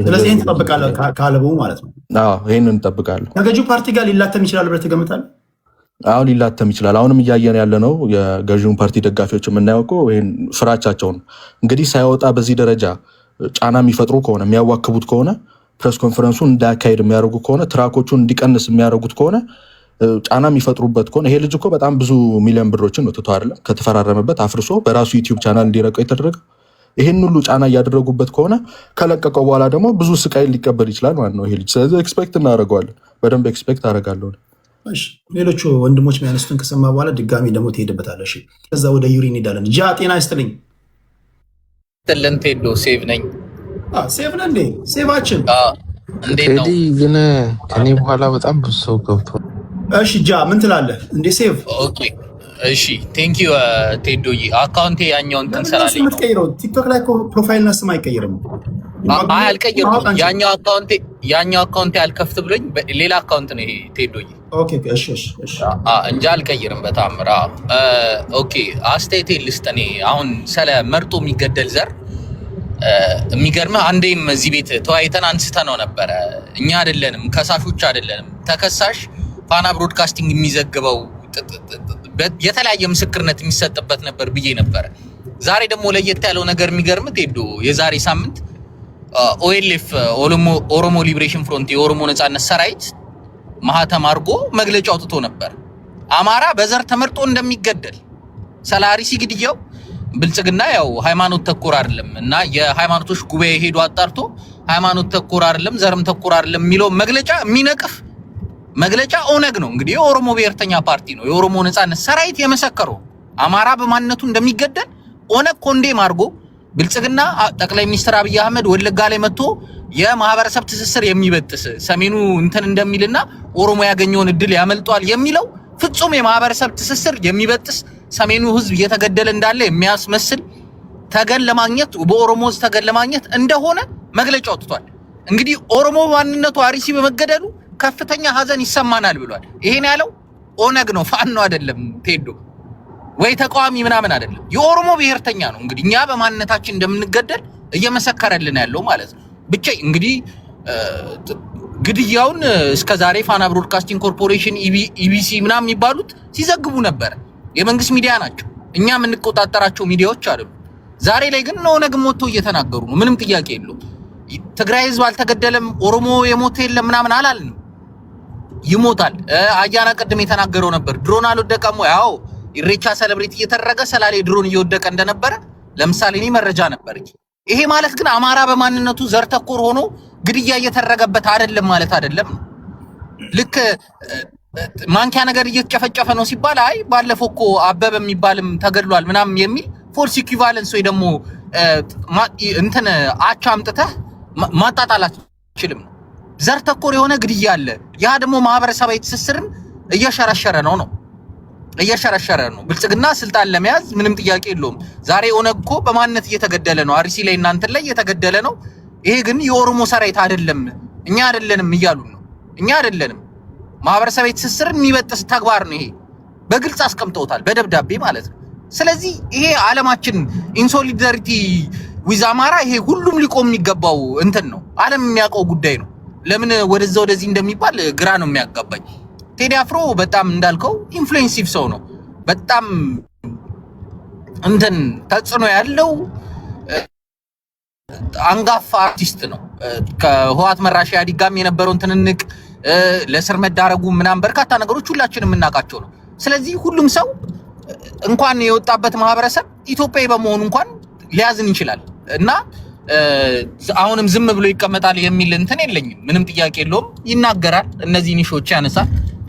Speaker 1: ስለዚህ ይህን ትጠብቃለህ ካለበው ማለት ነው።
Speaker 7: ይህንን እንጠብቃለሁ።
Speaker 1: ከገዢው ፓርቲ ጋር ሊላተም ይችላል ብለህ ትገምታለህ?
Speaker 7: አሁን ሊላተም ይችላል። አሁንም እያየን ያለ ነው። የገዢውን ፓርቲ ደጋፊዎች የምናየው እኮ ይህን ፍራቻቸውን እንግዲህ ሳይወጣ በዚህ ደረጃ ጫና የሚፈጥሩ ከሆነ የሚያዋክቡት ከሆነ ፕሬስ ኮንፈረንሱን እንዳያካሄድ የሚያደርጉ ከሆነ ትራኮቹን እንዲቀንስ የሚያደርጉት ከሆነ ጫና የሚፈጥሩበት ከሆነ ይሄ ልጅ እኮ በጣም ብዙ ሚሊዮን ብሮችን ነው ትቶ አይደለም ከተፈራረመበት አፍርሶ በራሱ ዩቲዩብ ቻናል እንዲረቀው የተደረገ። ይህን ሁሉ ጫና እያደረጉበት ከሆነ ከለቀቀው በኋላ ደግሞ ብዙ ስቃይ ሊቀበል ይችላል ማለት ነው ይሄ ልጅ። ስለዚህ ኤክስፔክት እናደርገዋለን። በደንብ ኤክስፔክት አደርጋለሁ።
Speaker 1: ሌሎቹ ወንድሞች የሚያነሱትን ከሰማ በኋላ ድጋሚ ደግሞ ትሄድበታለሽ። ከዛ ወደ ዩሪ እንሄዳለን። ጃ ጤና ይስጥልኝ።
Speaker 8: ጥልን ቴዶ ሴቭ ነኝ።
Speaker 1: ሴቭ ነህ እንዴ? ሴቫችን
Speaker 8: እንዴት ነው?
Speaker 5: ግን ከኔ በኋላ በጣም ብዙ ሰው ገብቶ።
Speaker 1: እሺ ጃ ምን ትላለህ እንዴ? ሴቭ
Speaker 8: ኦኬ እሺ ቴንክ ዩ ቴዶዬ። አካውንቴ ያኛውን ትንሰራለኝ
Speaker 1: የምትቀይረው ቲክቶክ ላይ ፕሮፋይልና ስም አይቀይርም።
Speaker 8: አይ አልቀይርም። ያኛው አካውንቴ አልከፍት ብሎኝ ሌላ አካውንት ነው ይሄ ቴዶዬ።
Speaker 1: ኦኬ እሺ እሺ
Speaker 8: እንጂ አልቀይርም በታምራ። ኦኬ አስተያየቴ ልስጥ። እኔ አሁን ስለ መርጦ የሚገደል ዘር የሚገርምህ አንዴም እዚህ ቤት ተወያይተን አንስተነው ነበረ። እኛ አይደለንም ከሳሾች አይደለንም። ተከሳሽ ፋና ብሮድካስቲንግ የሚዘግበው የተለያየ ምስክርነት የሚሰጥበት ነበር ብዬ ነበረ። ዛሬ ደግሞ ለየት ያለው ነገር የሚገርምህ ቴዶ የዛሬ ሳምንት ኦኤልኤፍ ኦሮሞ ሊብሬሽን ፍሮንት የኦሮሞ ነጻነት ሰራዊት ማህተም አድርጎ መግለጫ አውጥቶ ነበር። አማራ በዘር ተመርጦ እንደሚገደል ሰላሪሲ ግድያው ብልጽግና ያው ሃይማኖት ተኮር አይደለም እና የሃይማኖቶች ጉባኤ ሄዶ አጣርቶ ሃይማኖት ተኮር አይደለም ዘርም ተኮር አይደለም የሚለው መግለጫ የሚነቅፍ መግለጫ ኦነግ ነው እንግዲህ የኦሮሞ ብሔርተኛ ፓርቲ ነው የኦሮሞ ነጻነት ሰራዊት የመሰከረው አማራ በማንነቱ እንደሚገደል ኦነግ ኮንዴም አድርጎ ብልጽግና ጠቅላይ ሚኒስትር አብይ አህመድ ወለጋ ላይ መጥቶ የማህበረሰብ ትስስር የሚበጥስ ሰሜኑ እንትን እንደሚልና ኦሮሞ ያገኘውን እድል ያመልጧል የሚለው ፍጹም የማህበረሰብ ትስስር የሚበጥስ ሰሜኑ ህዝብ እየተገደለ እንዳለ የሚያስመስል ተገን ለማግኘት በኦሮሞ ህዝብ ተገን ለማግኘት እንደሆነ መግለጫ አውጥቷል። እንግዲህ ኦሮሞ ማንነቱ አርሲ በመገደሉ ከፍተኛ ሀዘን ይሰማናል ብሏል። ይሄን ያለው ኦነግ ነው፣ ፋኖ አይደለም ቴዶ ወይ ተቃዋሚ ምናምን አይደለም። የኦሮሞ ብሔርተኛ ነው። እንግዲህ እኛ በማንነታችን እንደምንገደል እየመሰከረልን ያለው ማለት ነው። ብቻ እንግዲህ ግድያውን እስከዛሬ ፋና ብሮድካስቲንግ ኮርፖሬሽን ኢቢሲ ምናምን የሚባሉት ሲዘግቡ ነበር። የመንግስት ሚዲያ ናቸው። እኛ የምንቆጣጠራቸው ሚዲያዎች አይደሉም። ዛሬ ላይ ግን ኦነግ ሞቶ እየተናገሩ ነው። ምንም ጥያቄ የለውም። ትግራይ ህዝብ አልተገደለም፣ ኦሮሞ የሞተ የለም ምናምን አላልንም። ይሞታል። አያና ቀድም የተናገረው ነበር። ድሮን አልወደቀም ወይ? አዎ ኢሬቻ ሰለብሬት እየተደረገ ሰላሌ ድሮን እየወደቀ እንደነበረ ለምሳሌ እኔ መረጃ ነበር። ይሄ ማለት ግን አማራ በማንነቱ ዘር ተኮር ሆኖ ግድያ እየተደረገበት አይደለም ማለት አይደለም። ልክ ማንኪያ ነገር እየተጨፈጨፈ ነው ሲባል አይ ባለፈው እኮ አበበ የሚባልም ተገድሏል ምናምን የሚል ፎርስ ኢኩቫለንስ ወይ ደግሞ እንትን አቻ አምጥተህ ማጣጣል አትችልም። ዘር ተኮር የሆነ ግድያ አለ። ያ ደግሞ ማህበረሰባዊ ትስስርን እየሸረሸረ ነው እየሸረሸረ ነው። ብልጽግና ስልጣን ለመያዝ ምንም ጥያቄ የለውም። ዛሬ ኦነግ እኮ በማንነት እየተገደለ ነው። አርሲ ላይ እናንተ ላይ እየተገደለ ነው። ይሄ ግን የኦሮሞ ሰራዊት አይደለም እኛ አይደለንም እያሉ ነው። እኛ አይደለንም። ማህበረሰባዊ ትስስርን የሚበጥስ ተግባር ነው። ይሄ በግልጽ አስቀምጠውታል በደብዳቤ ማለት ነው። ስለዚህ ይሄ ዓለማችን ኢንሶሊዳሪቲ ዊዝ አማራ ይሄ ሁሉም ሊቆም የሚገባው እንትን ነው። ዓለም የሚያውቀው ጉዳይ ነው። ለምን ወደዛ ወደዚህ እንደሚባል ግራ ነው የሚያጋባኝ። ቴዲ አፍሮ በጣም እንዳልከው ኢንፍሉዌንሲቭ ሰው ነው። በጣም እንትን ተጽዕኖ ያለው አንጋፋ አርቲስት ነው። ከህዋት መራሽ ኢህአዴግ ጋርም የነበረውን ትንንቅ ለስር መዳረጉ ምናምን በርካታ ነገሮች ሁላችንም የምናውቃቸው ነው። ስለዚህ ሁሉም ሰው እንኳን የወጣበት ማህበረሰብ ኢትዮጵያዊ በመሆኑ እንኳን ሊያዝን ይችላል እና አሁንም ዝም ብሎ ይቀመጣል የሚል እንትን የለኝም። ምንም ጥያቄ የለውም። ይናገራል፣ እነዚህ ኒሾች ያነሳል።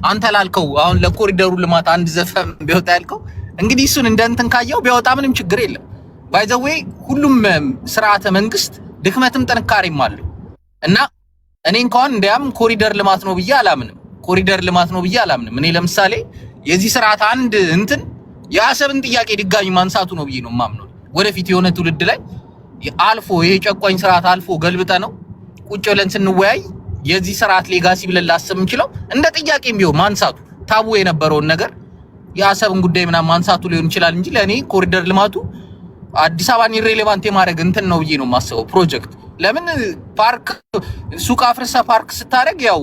Speaker 8: አንተ ላልከው አሁን ለኮሪደሩ ልማት አንድ ዘፈን ቢወጣ ያልከው እንግዲህ እሱን እንደ እንትን ካየው ቢያወጣ ምንም ችግር የለም። ባይ ዘ ዌይ ሁሉም ስርዓተ መንግስት ድክመትም ጥንካሬም አለው እና እኔ እንኳን እንዲያም ኮሪደር ልማት ነው ብዬ አላምንም። ኮሪደር ልማት ነው ብዬ አላምንም። እኔ ለምሳሌ የዚህ ስርዓት አንድ እንትን የአሰብን ጥያቄ ድጋሚ ማንሳቱ ነው ብዬ ነው የማምነው። ወደፊት የሆነ ትውልድ ላይ አልፎ ይሄ ጨቋኝ ስርዓት አልፎ ገልብጠ ነው ቁጭ ብለን ስንወያይ የዚህ ስርዓት ሌጋሲ ብለን ላስብ እንችለው እንደ ጥያቄም ቢሆን ማንሳቱ ታቡ የነበረውን ነገር የአሰብን ጉዳይ ምናምን ማንሳቱ ሊሆን ይችላል እንጂ ለእኔ ኮሪደር ልማቱ አዲስ አበባን ኢሬሌቫንት የማድረግ እንትን ነው ብዬ ነው የማስበው ፕሮጀክት። ለምን ፓርክ ሱቅ አፍርሰ ፓርክ ስታደርግ ያው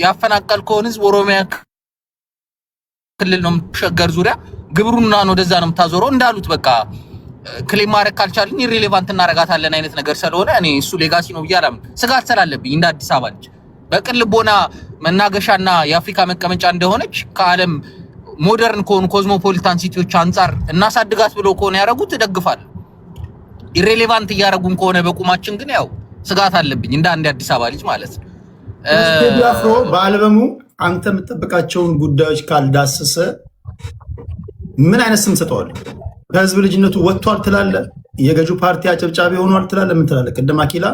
Speaker 8: ያፈናቀልከውን ህዝብ ኦሮሚያ ክልል ነው ሸገር ዙሪያ ግብሩና ነው ወደዛ ነው የምታዞረው እንዳሉት በቃ ክሌም ማድረግ ካልቻልን ኢሬሌቫንት እናረጋታለን አይነት ነገር ስለሆነ እኔ እሱ ሌጋሲ ነው ብዬ አላምንም። ስጋት ስላለብኝ እንደ አዲስ አበባ ልጅ በቅን ልቦና መናገሻና የአፍሪካ መቀመጫ እንደሆነች ከዓለም ሞደርን ከሆኑ ኮዝሞፖሊታን ሲቲዎች አንጻር እናሳድጋት ብሎ ከሆነ ያደረጉት እደግፋለሁ። ኢሬሌቫንት እያደረጉን ከሆነ በቁማችን ግን ያው ስጋት አለብኝ እንደ አንድ አዲስ አበባ ልጅ ማለት ነው።
Speaker 1: ቴዲ አፍሮ በአልበሙ አንተ የምትጠብቃቸውን ጉዳዮች ካልዳሰሰ ምን አይነት ስም ሰጠዋል? ከህዝብ ልጅነቱ ወጥቷል ትላለህ? የገዢው ፓርቲ አጨብጫቢ ሆኗል ትላለህ? ምን ትላለህ? ቅድም አኪላ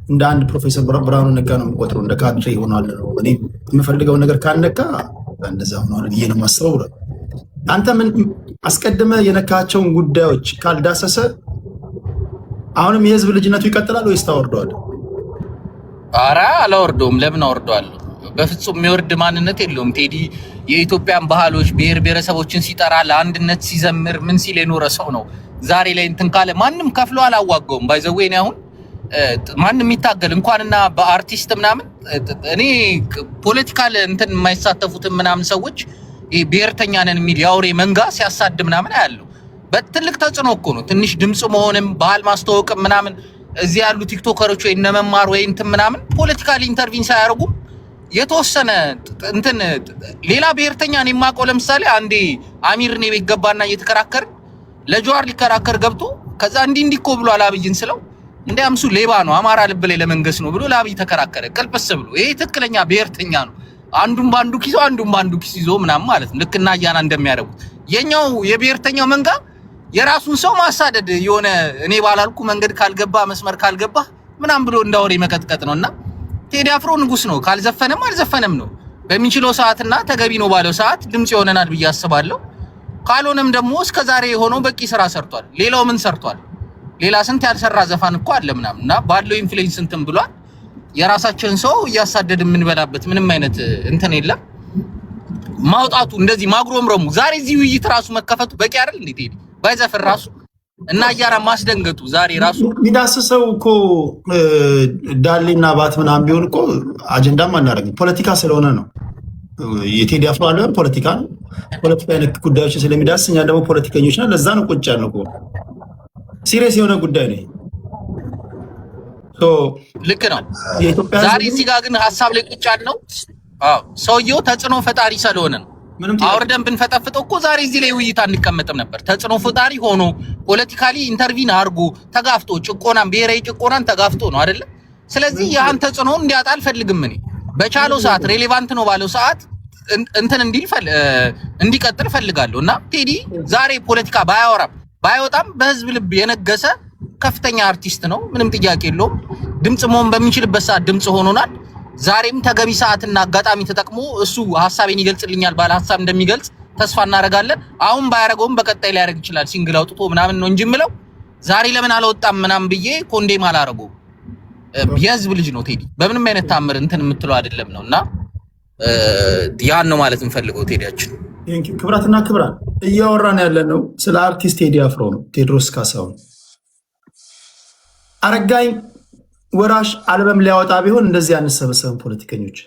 Speaker 1: እንደ አንድ ፕሮፌሰር ብርሃኑ ነጋ ነው የምቆጥረው፣ እንደ ካድሬ ሆኗል ነው። እኔ የምፈልገው ነገር ካልነካ እንደዛ ሆኗል ብዬ ነው የማስበው። አንተ ምን አስቀድመ የነካቸውን ጉዳዮች ካልዳሰሰ አሁንም የህዝብ ልጅነቱ ይቀጥላል ወይስ ታወርደዋለህ?
Speaker 8: ኧረ አላወርደውም። ለምን አወርደዋለሁ? በፍጹም የሚወርድ ማንነት የለውም። ቴዲ የኢትዮጵያን ባህሎች ብሔር ብሔረሰቦችን ሲጠራ ለአንድነት ሲዘምር ምን ሲል የኖረ ሰው ነው። ዛሬ ላይ እንትን ካለ ማንም ከፍሎ አላዋገውም። ባይ ዘ ዌይ እኔ አሁን ማንም የሚታገል እንኳንና በአርቲስት ምናምን እኔ ፖለቲካል እንትን የማይሳተፉትን ምናምን ሰዎች ብሔርተኛ ነን የሚል የአውሬ መንጋ ሲያሳድ ምናምን አያለው። በትልቅ ተጽዕኖ እኮ ነው። ትንሽ ድምፅ መሆንም ባህል ማስተዋወቅም ምናምን እዚህ ያሉ ቲክቶከሮች ወይ እነ መማር ወይ እንትን ምናምን ፖለቲካሊ ኢንተርቪን ሳያደርጉ የተወሰነ እንትን ሌላ ብሔርተኛ ነው የማውቀው። ለምሳሌ አንዴ አሚር ነው ቤት ገባና እየተከራከረ ለጀዋር ሊከራከር ገብቶ ከዛ እንዲህ እኮ ብሎ አላብይን ስለው እንዲያም እሱ ሌባ ነው አማራ ልብ ላይ ለመንገስ ነው ብሎ ለአብይ ተከራከረ። ቀልበስ ብሎ ይሄ ትክክለኛ ብሔርተኛ ነው። አንዱም ባንዱ ኪሶ አንዱም ባንዱ ኪስ ይዞ ምናምን ማለት ነው። ልክና ያና እንደሚያደርጉት የኛው የብሔርተኛው መንጋ የራሱን ሰው ማሳደድ የሆነ እኔ ባላልኩ መንገድ ካልገባ መስመር ካልገባ ምናምን ብሎ እንዳወሬ መቀጥቀጥ ነውና ቴዲ አፍሮ ንጉስ ነው። ካልዘፈነም አልዘፈነም ነው በሚችለው ሰዓትና ተገቢ ነው ባለው ሰዓት ድምጽ ይሆነናል ብዬ አስባለሁ። ካልሆነም ደግሞ እስከዛሬ የሆነው በቂ ስራ ሰርቷል። ሌላው ምን ሰርቷል? ሌላ ስንት ያልሰራ ዘፋን እኮ አለ ምናምንና ባለው ኢንፍሉዌንስ እንትን ብሏል። የራሳችንን ሰው እያሳደድ የምንበላበት ምንም አይነት እንትን የለም። ማውጣቱ እንደዚህ ማግሮምረሙ ዛሬ እዚህ ውይይት ራሱ መከፈቱ በቂ አይደል እንዴ? ቴዲ ባይዘፍር ራሱ እና እያራ ማስደንገጡ ዛሬ ራሱ
Speaker 1: ሚዳስሰው እኮ ዳሌና ባት ምናምን ቢሆን እኮ አጀንዳም አናደርግም። ፖለቲካ ስለሆነ ነው። የቴዲ አፍሮ አልበም ፖለቲካ ነው። ፖለቲካ አይነት ጉዳዮችን ስለሚዳስ እኛ ደግሞ ፖለቲከኞች ነን። ለዛ ነው ቁጭ ያልነው እኮ ሲሪየስ የሆነ ጉዳይ ነው።
Speaker 8: ልክ ነው። ዛሬ እዚህ ጋር ግን ሀሳብ ላይ ቁጭ ያልነው ሰውየው ተጽዕኖ ፈጣሪ ስለሆነ ነው። አውርደን ብንፈጠፍጠው እኮ ዛሬ እዚህ ላይ ውይይት አንቀመጥም ነበር። ተጽዕኖ ፈጣሪ ሆኖ ፖለቲካሊ ኢንተርቪን አድርጎ ተጋፍጦ ጭቆናን ብሔራዊ ጭቆናን ተጋፍጦ ነው አይደለ? ስለዚህ ያን ተጽዕኖ እንዲያጣ አልፈልግም። እኔ በቻለው ሰዓት ሬሌቫንት ነው ባለው ሰዓት እንትን እንዲቀጥል ፈልጋለሁ እና ቴዲ ዛሬ ፖለቲካ ባይወጣም በህዝብ ልብ የነገሰ ከፍተኛ አርቲስት ነው። ምንም ጥያቄ የለውም። ድምጽ መሆን በሚችልበት ሰዓት ድምጽ ሆኖናል። ዛሬም ተገቢ ሰዓትና አጋጣሚ ተጠቅሞ እሱ ሀሳቤን ይገልጽልኛል ባለ ሀሳብ እንደሚገልጽ ተስፋ እናደርጋለን። አሁን ባያረገውም በቀጣይ ሊያደርግ ይችላል። ሲንግል አውጥቶ ምናምን ነው እንጂ የምለው ዛሬ ለምን አላወጣም ምናምን ብዬ ኮንዴም አላረገውም። የህዝብ ልጅ ነው ቴዲ። በምንም አይነት ታምር እንትን የምትለው አይደለም ነውና ያን ነው ማለት እንፈልገው ቴዲያችን።
Speaker 1: ክብራትና ክብራን እያወራን ያለ ነው ስለ አርቲስት ቴዲ አፍሮ ነው። ቴዎድሮስ ካሳሁን አረጋኝ ወራሽ አልበም ሊያወጣ ቢሆን እንደዚህ አንሰበሰብም ፖለቲከኞች።